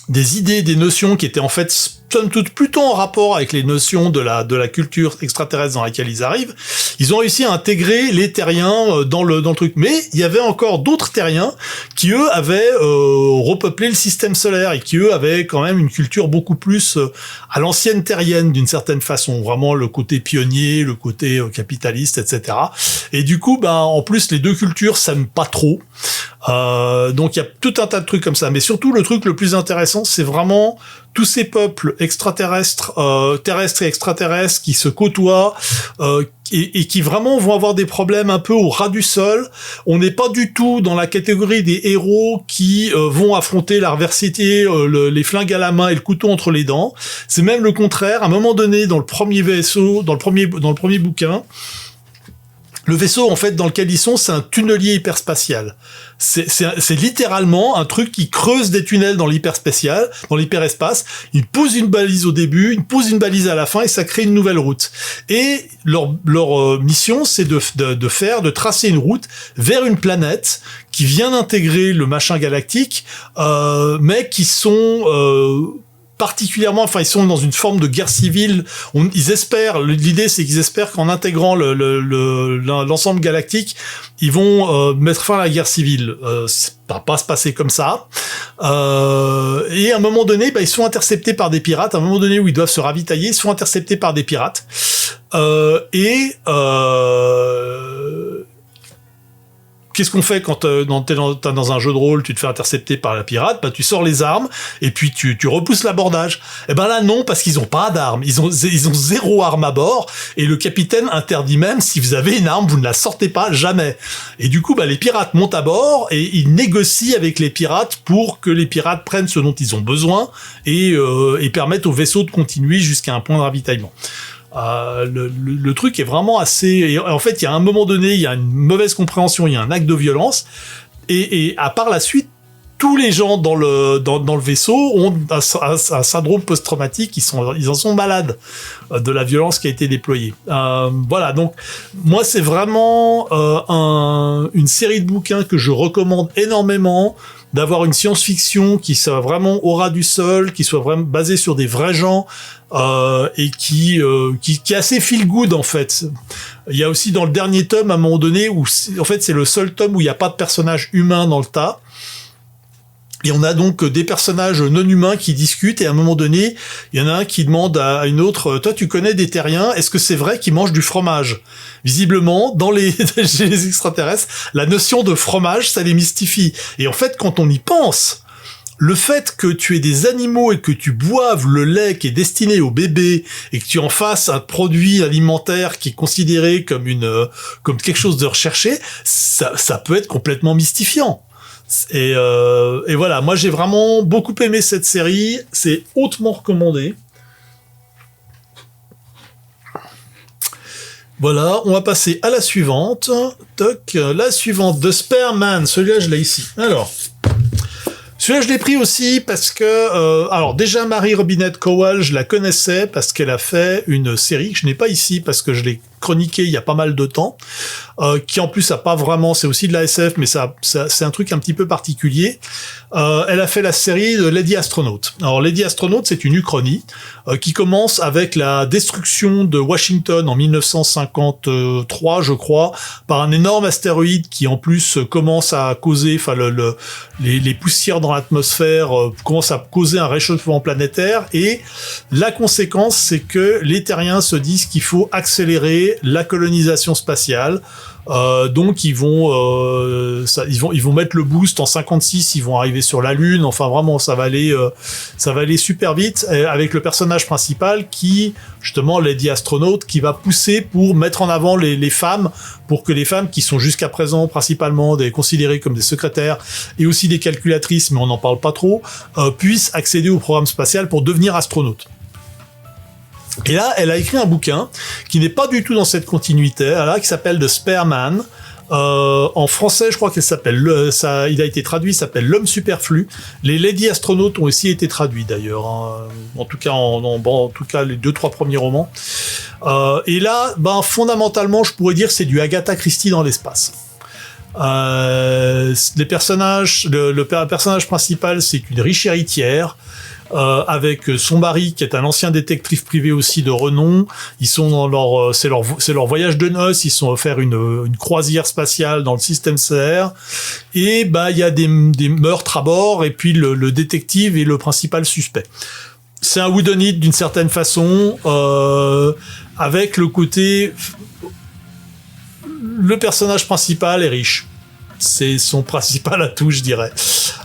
idées, des notions qui étaient en fait somme toute plutôt en rapport avec les notions de la culture extraterrestre dans laquelle ils arrivent. Ils ont réussi à intégrer les Terriens dans le truc. Mais il y avait encore d'autres Terriens qui, eux, avaient repeuplé le système solaire et qui, eux, avaient quand même une culture beaucoup plus à l'ancienne terrienne, d'une certaine façon. Vraiment le côté pionnier, le côté capitaliste, etc. Et du coup, en plus, les deux cultures s'aiment pas trop. Donc il y a tout un tas de trucs comme ça. Mais surtout, le truc le plus intéressant, c'est vraiment tous ces peuples extraterrestres, terrestres et extraterrestres qui se côtoient et qui vraiment vont avoir des problèmes un peu au ras du sol. On n'est pas du tout dans la catégorie des héros qui vont affronter l'adversité, les flingues à la main et le couteau entre les dents. C'est même le contraire. À un moment donné, dans le premier vaisseau, dans le premier bouquin, Le vaisseau, en fait, dans lequel ils sont, c'est un tunnelier hyperspatial. C'est littéralement un truc qui creuse des tunnels dans l'hyperspatial, dans l'hyperespace. Ils posent une balise au début, ils posent une balise à la fin, et ça crée une nouvelle route. Et leur mission, c'est de tracer une route vers une planète qui vient d'intégrer le machin galactique, mais qui sont particulièrement, enfin, ils sont dans une forme de guerre civile. Ils espèrent, l'idée, c'est qu'ils espèrent qu'en intégrant l'ensemble galactique, ils vont mettre fin à la guerre civile. Ça va pas se passer comme ça. Et à un moment donné, ils sont interceptés par des pirates. À un moment donné où ils doivent se ravitailler, ils sont interceptés par des pirates. Qu'est-ce qu'on fait quand t'es dans un jeu de rôle, tu te fais intercepter par la pirate, tu sors les armes et puis tu repousses l'abordage. Et là non, parce qu'ils ont pas d'armes, ils ont 0 arme à bord et le capitaine interdit même, si vous avez une arme, vous ne la sortez pas jamais. Et du coup, les pirates montent à bord et ils négocient avec les pirates pour que les pirates prennent ce dont ils ont besoin et permettent au vaisseau de continuer jusqu'à un point de ravitaillement. Le truc est vraiment assez... Et en fait, il y a un moment donné, il y a une mauvaise compréhension, il y a un acte de violence, et à part la suite, tous les gens dans le vaisseau ont un syndrome post-traumatique, ils en sont malades de la violence qui a été déployée. Voilà, donc moi c'est vraiment une série de bouquins que je recommande énormément, d'avoir une science-fiction qui soit vraiment au ras du sol, qui soit vraiment basée sur des vrais gens, et qui est assez feel good en fait. Il y a aussi dans le dernier tome à un moment donné où en fait c'est le seul tome où il n'y a pas de personnage humain dans le tas. Et on a donc des personnages non humains qui discutent, et à un moment donné, il y en a un qui demande à une autre, toi tu connais des terriens, est-ce que c'est vrai qu'ils mangent du fromage? Visiblement, chez les extraterrestres, la notion de fromage, ça les mystifie. Et en fait, quand on y pense, le fait que tu aies des animaux et que tu boives le lait qui est destiné aux bébés et que tu en fasses un produit alimentaire qui est considéré comme quelque chose de recherché, ça peut être complètement mystifiant. Et voilà, moi j'ai vraiment beaucoup aimé cette série, c'est hautement recommandé. Voilà, on va passer à la suivante. Toc, la suivante de Spearman, celui-là je l'ai ici. Alors, celui-là je l'ai pris aussi parce que, alors déjà Mary Robinette Kowal, je la connaissais parce qu'elle a fait une série que je n'ai pas ici parce que je l'ai chroniqué il y a pas mal de temps, qui en plus a pas vraiment, c'est aussi de la SF, mais c'est un truc un petit peu particulier. Elle a fait la série de Lady Astronaut. Alors Lady Astronaut, c'est une uchronie qui commence avec la destruction de Washington en 1953, je crois, par un énorme astéroïde qui en plus commence à causer, enfin les poussières dans l'atmosphère commencent à causer un réchauffement planétaire, et la conséquence, c'est que les terriens se disent qu'il faut accélérer la colonisation spatiale. Donc ils vont mettre le boost en 56, ils vont arriver sur la Lune. Enfin vraiment, ça va aller super vite, avec le personnage principal qui, justement, Lady Astronaut, qui va pousser pour mettre en avant les femmes, pour que les femmes qui sont jusqu'à présent principalement considérées comme des secrétaires et aussi des calculatrices, mais on n'en parle pas trop, puissent accéder au programme spatial pour devenir astronautes. Et là, elle a écrit un bouquin qui n'est pas du tout dans cette continuité, là, qui s'appelle The Spearman. En français, je crois qu'il il a été traduit, il s'appelle L'homme superflu. Les Lady Astronautes ont aussi été traduits d'ailleurs, hein. En tout cas, les 2-3 premiers romans. Et là, fondamentalement, je pourrais dire que c'est du Agatha Christie dans l'espace. Les personnages, le personnage principal, c'est une riche héritière. Avec son mari qui est un ancien détective privé aussi de renom. Ils sont dans c'est leur voyage de noces, ils sont faire une croisière spatiale dans le système solaire, et il y a des meurtres à bord, et puis le détective est le principal suspect. C'est un whodunit d'une certaine façon, avec le côté, le personnage principal est riche. C'est son principal atout, je dirais.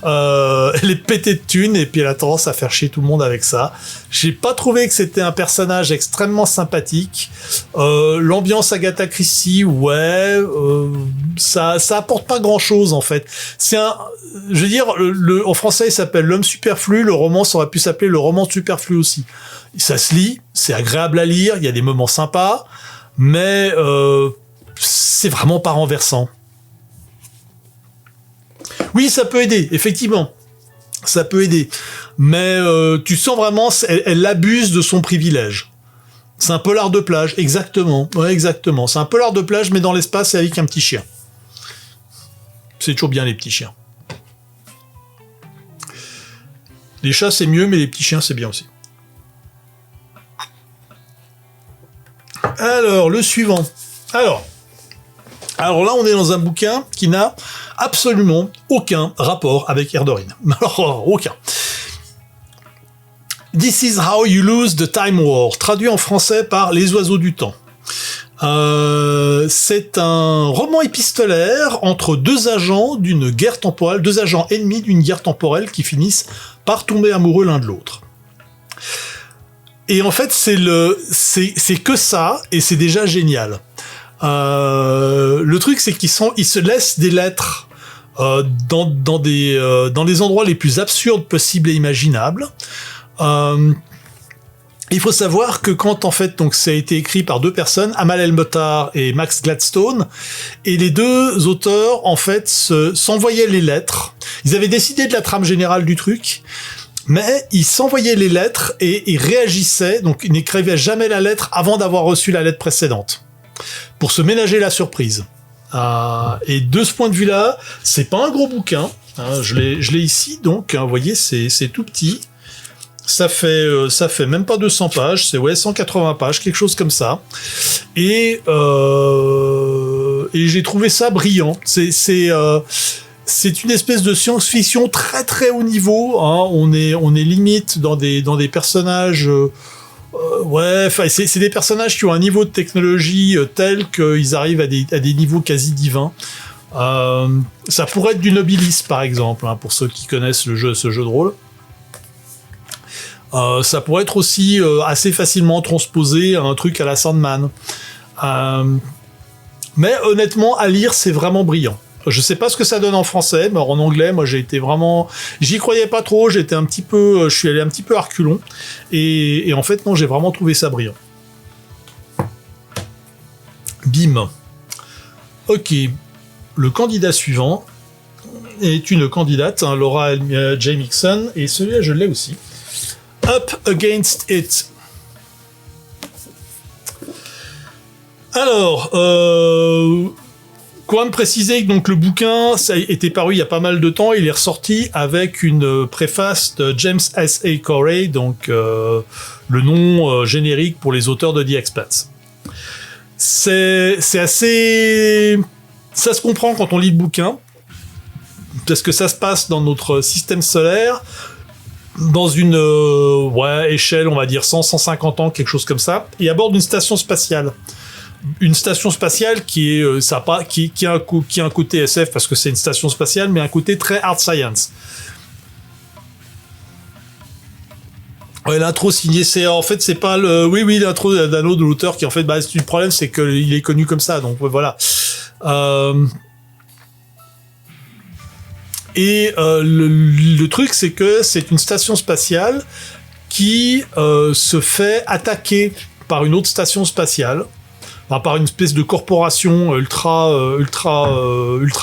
Elle est pétée de thunes et puis elle a tendance à faire chier tout le monde avec ça. J'ai pas trouvé que c'était un personnage extrêmement sympathique. L'ambiance Agatha Christie, ça apporte pas grand chose en fait. Je veux dire, en français il s'appelle L'homme superflu, le roman ça aurait pu s'appeler Le roman superflu aussi. Ça se lit, c'est agréable à lire, il y a des moments sympas, mais c'est vraiment pas renversant. Oui, ça peut aider, effectivement. Ça peut aider. Mais tu sens vraiment, elle abuse de son privilège. C'est un polar de plage, exactement. Ouais, exactement. C'est un polar de plage, mais dans l'espace et avec un petit chien. C'est toujours bien les petits chiens. Les chats, c'est mieux, mais les petits chiens, c'est bien aussi. Alors, le suivant. Alors là, on est dans un bouquin qui n'a absolument aucun rapport avec Erdorine. Alors, aucun. This is how you lose the time war, traduit en français par Les oiseaux du temps. C'est un roman épistolaire entre deux agents d'une guerre temporelle, deux agents ennemis d'une guerre temporelle qui finissent par tomber amoureux l'un de l'autre. Et en fait, c'est que ça, et c'est déjà génial. Le truc, c'est qu'ils se laissent des lettres dans les endroits les plus absurdes possibles et imaginables. Il faut savoir que quand en fait donc ça a été écrit par deux personnes, Amal El-Mohtar et Max Gladstone, et les deux auteurs en fait s'envoyaient les lettres. Ils avaient décidé de la trame générale du truc, mais ils s'envoyaient les lettres et ils réagissaient, donc ils n'écrivaient jamais la lettre avant d'avoir reçu la lettre précédente, pour se ménager la surprise. Et de ce point de vue-là, c'est pas un gros bouquin. Je l'ai ici, donc vous voyez, c'est tout petit. Ça fait même pas 200 pages, c'est 180 pages, quelque chose comme ça. Et j'ai trouvé ça brillant. C'est une espèce de science-fiction très très haut niveau. On est limite dans des personnages. C'est des personnages qui ont un niveau de technologie tel qu'ils arrivent à des niveaux quasi divins. Ça pourrait être du Nobilis par exemple, pour ceux qui connaissent ce jeu de rôle. Ça pourrait être aussi assez facilement transposé à un truc à la Sandman. Mais honnêtement, à lire, c'est vraiment brillant. Je sais pas ce que ça donne en français, mais en anglais, moi j'ai été vraiment... J'y croyais pas trop, je suis allé un petit peu à reculons. Et en fait, non, j'ai vraiment trouvé ça brillant. Bim. Ok. Le candidat suivant est une candidate, Laura Jamison, et celui-là, je l'ai aussi. Up Against It. Alors, quand même préciser que donc le bouquin, ça a été paru il y a pas mal de temps, il est ressorti avec une préface de James S.A. Corey, donc le nom générique pour les auteurs de The Expanse. C'est assez... Ça se comprend quand on lit le bouquin, parce que ça se passe dans notre système solaire, dans une échelle, on va dire 100-150 ans, quelque chose comme ça, et à bord d'une station spatiale. Une station spatiale qui a un côté SF parce que c'est une station spatiale, mais un côté très hard science. Ouais, l'intro signée, c'est pas l'intro d'un autre de l'auteur qui en fait, le problème c'est qu'il est connu comme ça, donc voilà. Et le truc, c'est que c'est une station spatiale qui se fait attaquer par une autre station spatiale, par une espèce de corporation ultra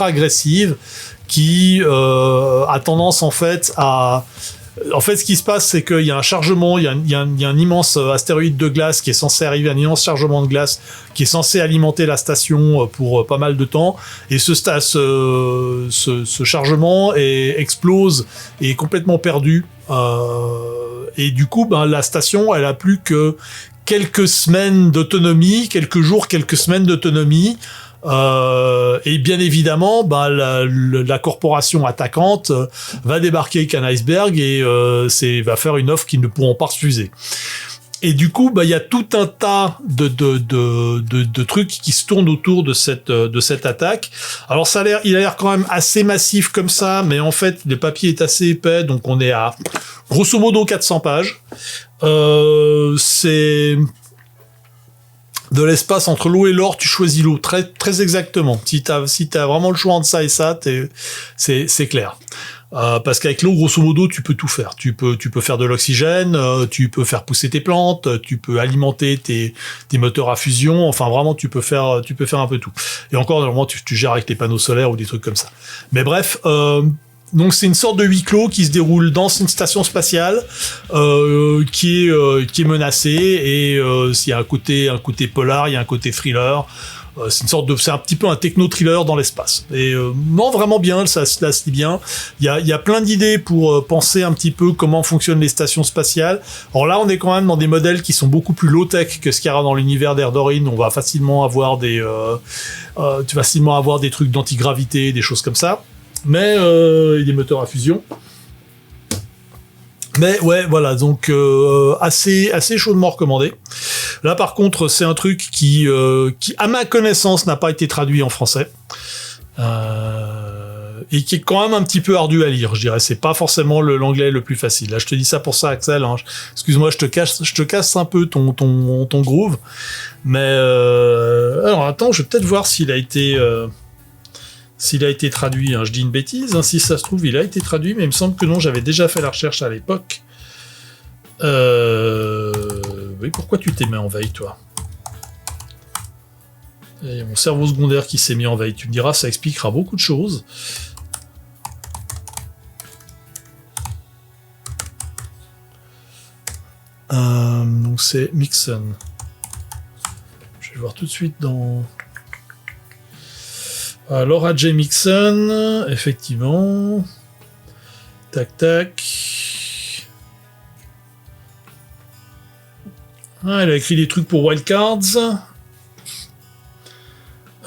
agressive qui a tendance en fait à... En fait, ce qui se passe, c'est qu'il y a un chargement, il y a un immense astéroïde de glace qui est censé arriver, un immense chargement de glace qui est censé alimenter la station pour pas mal de temps. Et ce chargement explose et est complètement perdu. Et du coup, la station, elle a plus que quelques semaines d'autonomie, quelques jours, quelques semaines d'autonomie. Et bien évidemment, la corporation attaquante va débarquer avec un iceberg et va faire une offre qu'ils ne pourront pas refuser. Et du coup, il y a tout un tas de trucs qui se tournent autour de cette attaque. Alors il a l'air quand même assez massif comme ça, mais en fait, le papier est assez épais, donc on est à grosso modo 400 pages. C'est de l'espace entre l'eau et l'or, tu choisis l'eau très très exactement. Si t'as vraiment le choix entre ça et ça, c'est clair. Parce qu'avec l'eau, grosso modo, tu peux tout faire. Tu peux faire de l'oxygène, tu peux faire pousser tes plantes, tu peux alimenter tes moteurs à fusion. Enfin, vraiment, tu peux faire un peu tout. Et encore, normalement, tu gères avec tes panneaux solaires ou des trucs comme ça. Mais bref, donc c'est une sorte de huis clos qui se déroule dans une station spatiale qui est menacée, et il y a un côté polar, il y a un côté thriller. C'est un petit peu un techno-thriller dans l'espace. Et non, vraiment bien, ça se lit bien. Il y a plein d'idées pour penser un petit peu comment fonctionnent les stations spatiales. Alors là, on est quand même dans des modèles qui sont beaucoup plus low-tech que ce qu'il y a dans l'univers d'Erdorine. On va facilement avoir des trucs d'antigravité, des choses comme ça. Mais et des moteurs à fusion. Mais ouais, voilà, donc assez chaudement recommandé. Là, par contre, c'est un truc qui, à ma connaissance, n'a pas été traduit en français. Et qui est quand même un petit peu ardu à lire, je dirais. C'est pas forcément l'anglais le plus facile. Là, je te dis ça pour ça, Axel. Hein. Excuse-moi, je te casse un peu ton groove. Mais alors, attends, je vais peut-être voir s'il a été traduit. Hein. Je dis une bêtise. Hein. Si ça se trouve, il a été traduit, mais il me semble que non. J'avais déjà fait la recherche à l'époque. Oui, pourquoi tu t'es mis en veille, toi? Il y a mon cerveau secondaire qui s'est mis en veille. Tu me diras, ça expliquera beaucoup de choses. Donc c'est Mixon. Je vais voir tout de suite dans... Laura J. Mixon, effectivement. Tac, tac. Ah, elle a écrit des trucs pour Wildcards.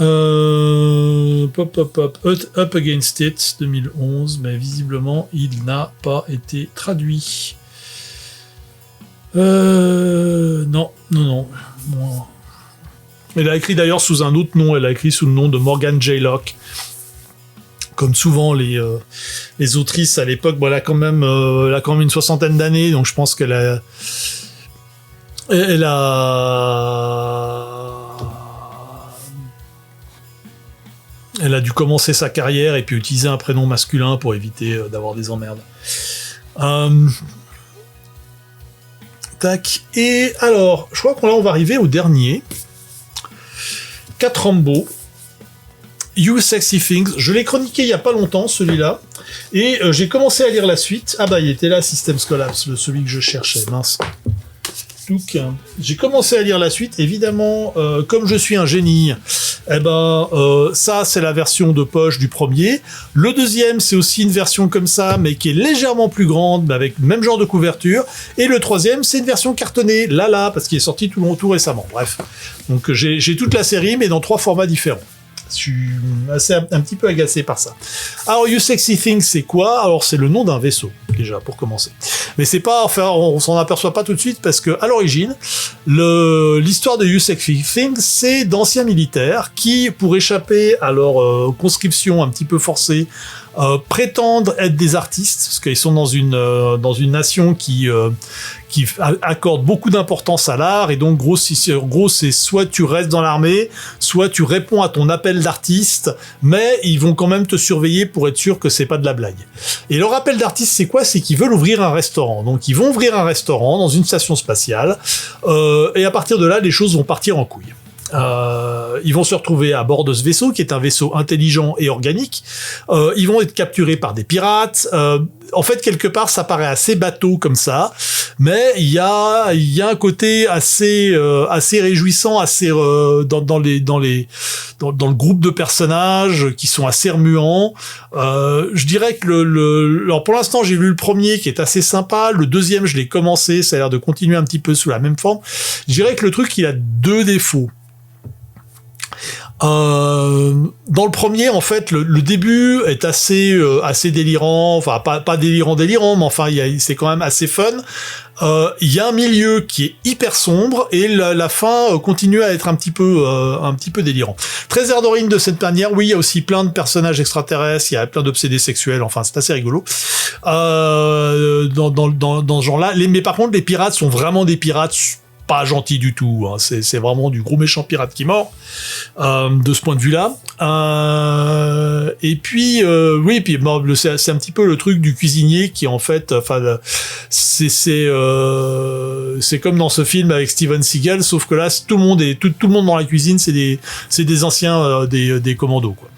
Up Against It 2011, mais visiblement il n'a pas été traduit. Non. Bon. Elle a écrit d'ailleurs sous un autre nom, elle a écrit sous le nom de Morgan J. Locke. Comme souvent les autrices à l'époque, bon, elle a quand même une soixantaine d'années, donc je pense qu'elle a dû commencer sa carrière et puis utiliser un prénom masculin pour éviter d'avoir des emmerdes. Tac. Et alors, je crois qu'on va arriver au dernier. 4 Rambo. You Sexy Things. Je l'ai chroniqué il y a pas longtemps, celui-là. Et j'ai commencé à lire la suite. Ah bah, il était là, Systems Collapse, celui que je cherchais. Mince. Donc, j'ai commencé à lire la suite. Évidemment, comme je suis un génie, ça, c'est la version de poche du premier. Le deuxième, c'est aussi une version comme ça, mais qui est légèrement plus grande, mais avec le même genre de couverture. Et le troisième, c'est une version cartonnée, là, parce qu'il est sorti tout récemment. Bref. Donc, j'ai toute la série, mais dans 3 formats différents. Je suis un petit peu agacé par ça. Alors, You Sexy Things, c'est quoi? Alors, c'est le nom d'un vaisseau, déjà, pour commencer. Mais c'est pas, enfin, on s'en aperçoit pas tout de suite, parce que, à l'origine, l'histoire de You Sexy Things, c'est d'anciens militaires qui, pour échapper à leur conscription un petit peu forcée, prétendent être des artistes, parce qu'ils sont dans une nation qui accorde beaucoup d'importance à l'art, et donc gros c'est soit tu restes dans l'armée, soit tu réponds à ton appel d'artiste, mais ils vont quand même te surveiller pour être sûr que c'est pas de la blague. Et leur appel d'artiste, c'est quoi? C'est qu'ils veulent ouvrir un restaurant. Donc ils vont ouvrir un restaurant dans une station spatiale, et à partir de là, les choses vont partir en couille. Ils vont se retrouver à bord de ce vaisseau, qui est un vaisseau intelligent et organique. Ils vont être capturés par des pirates. En fait, quelque part, ça paraît assez bateau comme ça, mais il y a un côté assez réjouissant, assez dans le groupe de personnages qui sont assez remuants. Je dirais que alors pour l'instant, j'ai lu le premier qui est assez sympa. Le deuxième, je l'ai commencé, ça a l'air de continuer un petit peu sous la même forme. Je dirais que le truc, il a 2 défauts. Dans le premier, en fait, le début est assez délirant, enfin pas délirant, mais enfin c'est quand même assez fun. Il y a un milieu qui est hyper sombre et la fin continue à être un petit peu délirant. Très Erdorine de cette manière. Oui, il y a aussi plein de personnages extraterrestres, il y a plein d'obsédés sexuels. Enfin, c'est assez rigolo. Dans ce genre-là. Mais par contre, les pirates sont vraiment des pirates pas gentil du tout. Hein. C'est vraiment du gros méchant pirate qui mord de ce point de vue-là. Et puis oui, puis c'est un petit peu le truc du cuisinier qui en fait, enfin, c'est comme dans ce film avec Steven Seagal, sauf que là tout le monde dans la cuisine, c'est des anciens des commandos, quoi.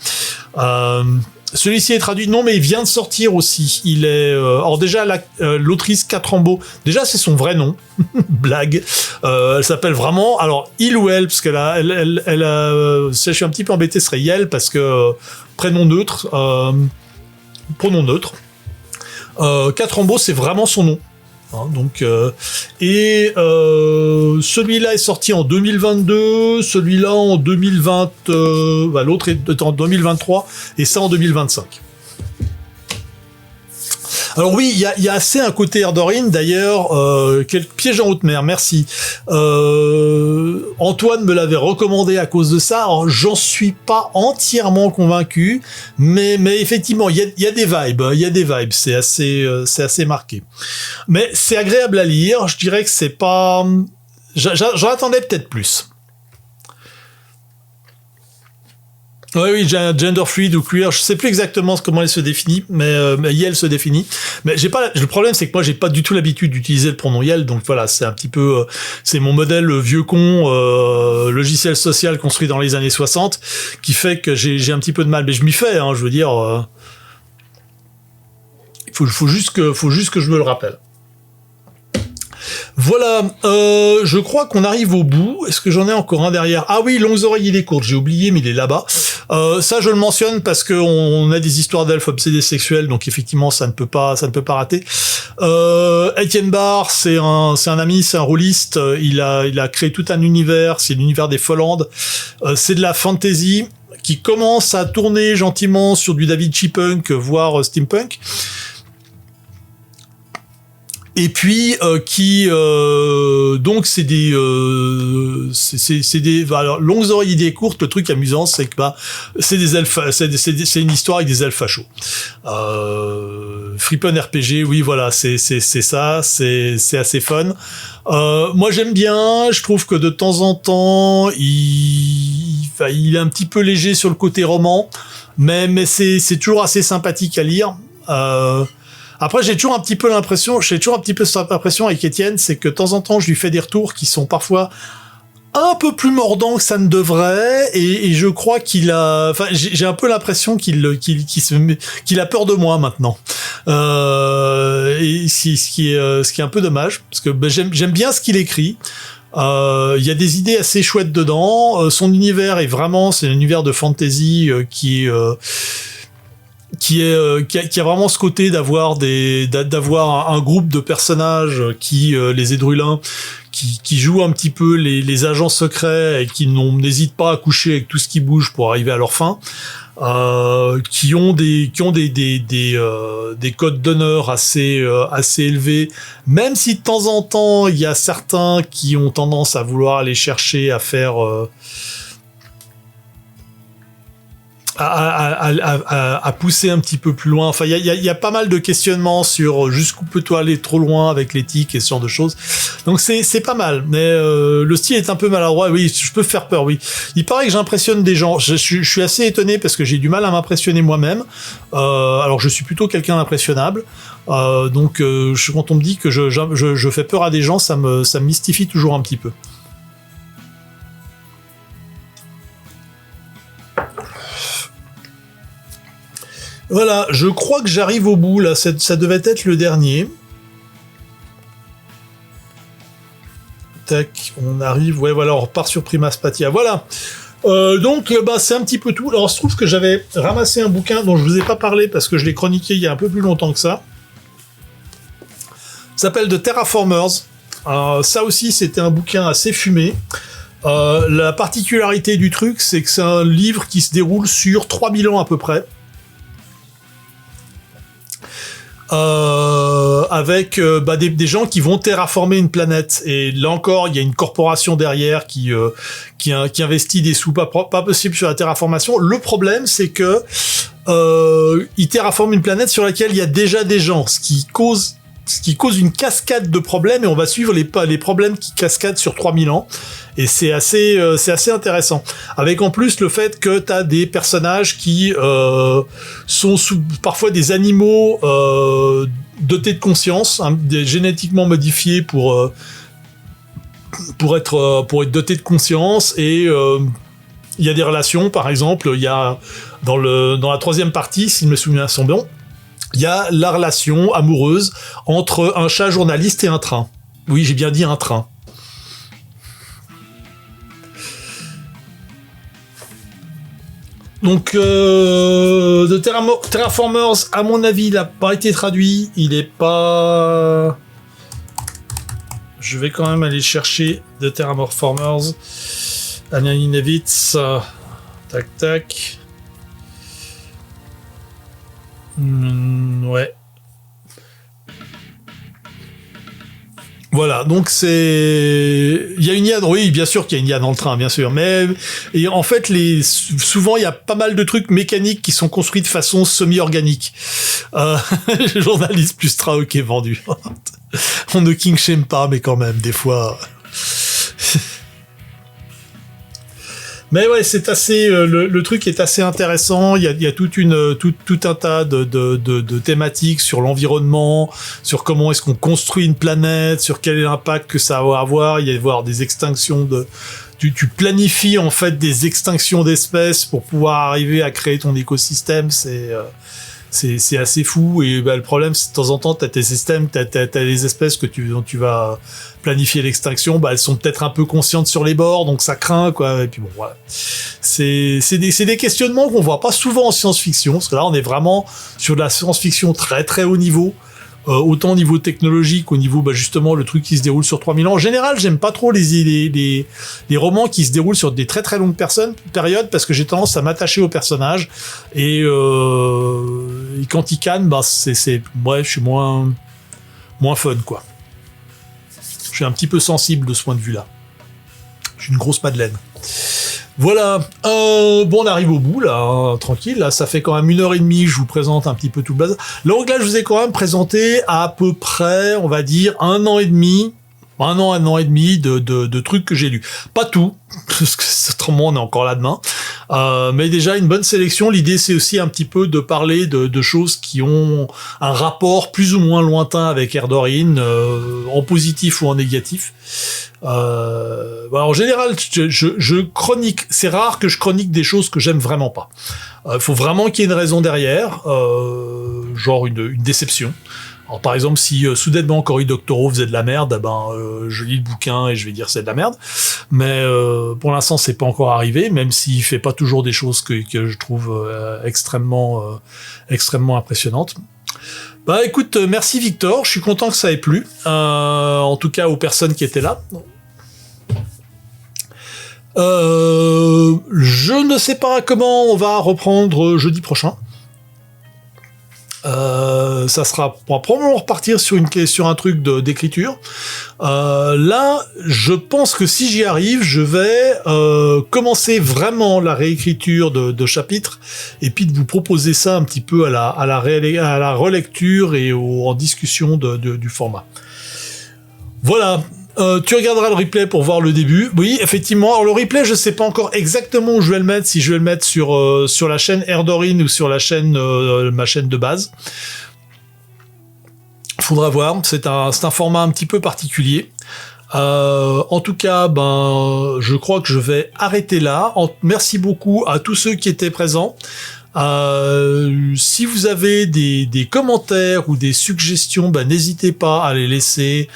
Celui-ci est traduit, non, mais il vient de sortir aussi. Il est, alors déjà l'autrice Kat Rambo, déjà c'est son vrai nom, blague. Elle s'appelle vraiment, alors il ou elle, parce qu'elle a, je suis un petit peu embêté, ce serait Yel parce que prénom neutre, pronom neutre. Kat Rambo, c'est vraiment son nom. Hein, donc celui-là est sorti en 2022, celui-là en 2020, l'autre est en 2023 et ça en 2025. Alors oui, il y a assez un côté Erdorine, d'ailleurs, quel piège en haute mer, merci. Antoine me l'avait recommandé à cause de ça, alors j'en suis pas entièrement convaincu, mais effectivement, il y a des vibes, c'est assez marqué. Mais c'est agréable à lire, je dirais que c'est pas... J'en attendais peut-être plus. Oui, gender fluid ou queer, je sais plus exactement comment elle se définit, mais elle se définit. Mais le problème, c'est que moi, j'ai pas du tout l'habitude d'utiliser le pronom Yel, donc voilà, c'est un petit peu, c'est mon modèle vieux con, logiciel social construit dans les années 60, qui fait que j'ai un petit peu de mal, mais je m'y fais, hein, je veux dire, faut juste que je me le rappelle. Voilà, je crois qu'on arrive au bout. Est-ce que j'en ai encore un derrière? Ah oui, Longues oreilles, il est court, j'ai oublié, mais il est là-bas. Ça, je le mentionne parce que on a des histoires d'elfes obsédés sexuels, donc effectivement, ça ne peut pas rater. Etienne Barr, c'est un ami, c'est un rôliste. Il a créé tout un univers, c'est l'univers des Follandes. C'est de la fantasy qui commence à tourner gentiment sur du David Chipunk, voire steampunk. Et puis donc c'est des alors Longues oreilles idées courtes. Le truc amusant, c'est que c'est des elfes, c'est une histoire avec des elfes fachos. Freepen RPG, oui voilà, c'est ça, c'est assez fun. Moi j'aime bien, je trouve que de temps en temps il est un petit peu léger sur le côté roman, mais c'est toujours assez sympathique à lire. Après, j'ai toujours un petit peu cette impression avec Étienne, c'est que de temps en temps, je lui fais des retours qui sont parfois un peu plus mordants que ça ne devrait, et je crois j'ai un peu l'impression qu'il a peur de moi maintenant. Et ce qui est un peu dommage, parce que j'aime bien ce qu'il écrit. Il y a des idées assez chouettes dedans. Son univers c'est un univers de fantasy qui a vraiment ce côté d'avoir un groupe de personnages les Édrulins qui jouent un petit peu les agents secrets et qui n'hésitent pas à coucher avec tout ce qui bouge pour arriver à leur fin, qui ont des codes d'honneur assez élevés, même si de temps en temps il y a certains qui ont tendance à vouloir aller chercher à faire à pousser un petit peu plus loin. Enfin, il y a pas mal de questionnements sur jusqu'où peut-on aller trop loin avec l'éthique et ce genre de choses. Donc c'est pas mal, mais le style est un peu maladroit. Oui, je peux faire peur, oui. Il paraît que j'impressionne des gens. Je suis assez étonné parce que j'ai du mal à m'impressionner moi-même. Alors je suis plutôt quelqu'un d'impressionnable. Donc quand on me dit que je fais peur à des gens, ça me mystifie toujours un petit peu. Voilà, je crois que j'arrive au bout, là, ça devait être le dernier. Tac, on arrive, ouais, voilà, on repart sur Prima Spatia, voilà. Donc, c'est un petit peu tout. Alors, il se trouve que j'avais ramassé un bouquin dont je vous ai pas parlé parce que je l'ai chroniqué il y a un peu plus longtemps que ça. Ça s'appelle The Terraformers. Ça aussi, c'était un bouquin assez fumé. La particularité du truc, c'est que c'est un livre qui se déroule sur 3000 ans à peu près. Avec des gens qui vont terraformer une planète, et là encore il y a une corporation derrière qui investit des sous pas possible sur la terraformation. Le problème, c'est que ils terraforment une planète sur laquelle il y a déjà des gens, ce qui cause ce qui cause une cascade de problèmes, et on va suivre les problèmes qui cascadent sur 3000 ans. Et c'est assez intéressant. Avec en plus le fait que t'as des personnages qui sont parfois des animaux dotés de conscience, hein, génétiquement modifiés pour être dotés de conscience, et il y a des relations. Par exemple, il y a dans la troisième partie, si je me souviens bien, il y a la relation amoureuse entre un chat journaliste et un train. Oui, j'ai bien dit un train. Donc, The Terraformers, à mon avis, il n'a pas été traduit. Il est pas... Je vais quand même aller chercher The Terraformers. Anianinevitz. Tac, tac. Ouais. Voilà, donc il y a une IA, oui, bien sûr qu'il y a une IA dans le train, bien sûr, mais et en fait, souvent il y a pas mal de trucs mécaniques qui sont construits de façon semi-organique. Journaliste plus Strao qui est vendu. On ne king shame pas, mais quand même, des fois. Mais ouais, c'est assez le truc est assez intéressant. Il y a tout un tas de thématiques sur l'environnement, sur comment est-ce qu'on construit une planète, sur quel est l'impact que ça va avoir. Il y a avoir des extinctions tu planifies en fait des extinctions d'espèces pour pouvoir arriver à créer ton écosystème. C'est assez fou, et le problème c'est de temps en temps t'as tes systèmes, t'as les espèces dont tu vas planifier l'extinction, elles sont peut-être un peu conscientes sur les bords, donc ça craint quoi. Et puis bon voilà, c'est des questionnements qu'on voit pas souvent en science-fiction, parce que là on est vraiment sur de la science-fiction très très haut niveau. Autant au niveau technologique, au niveau justement le truc qui se déroule sur 3000 ans. En général, j'aime pas trop les romans qui se déroulent sur des très très longues périodes, parce que j'ai tendance à m'attacher aux personnages, et quand ils cannent, je suis moins fun quoi. Je suis un petit peu sensible de ce point de vue là. Je suis une grosse madeleine. Voilà, bon, on arrive au bout, là, hein, tranquille, là, ça fait quand même 1h30 que je vous présente un petit peu tout le bazar. Donc là, je vous ai quand même présenté à peu près, on va dire, un an et demi de trucs que j'ai lus. Pas tout, parce que autrement, on est encore là demain. Mais déjà, une bonne sélection. L'idée, c'est aussi un petit peu de parler de choses qui ont un rapport plus ou moins lointain avec Erdorine, en positif ou en négatif. En général, je chronique. C'est rare que je chronique des choses que j'aime vraiment pas. Faut vraiment qu'il y ait une raison derrière, genre une déception. Alors, par exemple, si soudainement Cory Doctorow faisait de la merde, je lis le bouquin et je vais dire c'est de la merde. Mais pour l'instant, c'est pas encore arrivé, même s'il fait pas toujours des choses que je trouve extrêmement impressionnantes. Écoute, merci Victor, je suis content que ça ait plu, en tout cas aux personnes qui étaient là. Je ne sais pas comment on va reprendre jeudi prochain. Ça sera, on va probablement repartir sur un truc d'écriture. Là, je pense que si j'y arrive, je vais commencer vraiment la réécriture de chapitres, et puis de vous proposer ça un petit peu à la relecture et en discussion du format. Voilà. Tu regarderas le replay pour voir le début. Oui, effectivement. Alors le replay, je sais pas encore exactement où je vais le mettre. Si je vais le mettre sur la chaîne Erdorine ou sur la chaîne ma chaîne de base. Faudra voir. C'est un format un petit peu particulier. En tout cas, je crois que je vais arrêter là. Merci beaucoup à tous ceux qui étaient présents. Si vous avez des commentaires ou des suggestions, n'hésitez pas à les laisser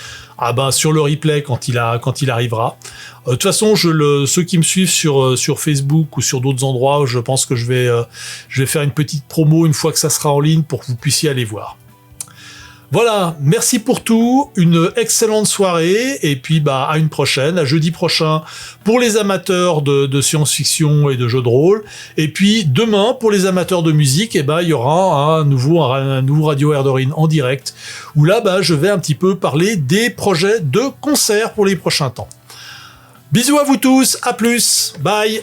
sur le replay quand il arrivera. De toute façon, ceux qui me suivent sur Facebook ou sur d'autres endroits, je pense que je vais faire une petite promo une fois que ça sera en ligne pour que vous puissiez aller voir. Voilà, merci pour tout, une excellente soirée, et puis à une prochaine, à jeudi prochain pour les amateurs de science-fiction et de jeux de rôle, et puis demain pour les amateurs de musique, il y aura un nouveau Radio Erdorine en direct, où là je vais un petit peu parler des projets de concert pour les prochains temps. Bisous à vous tous, à plus, bye.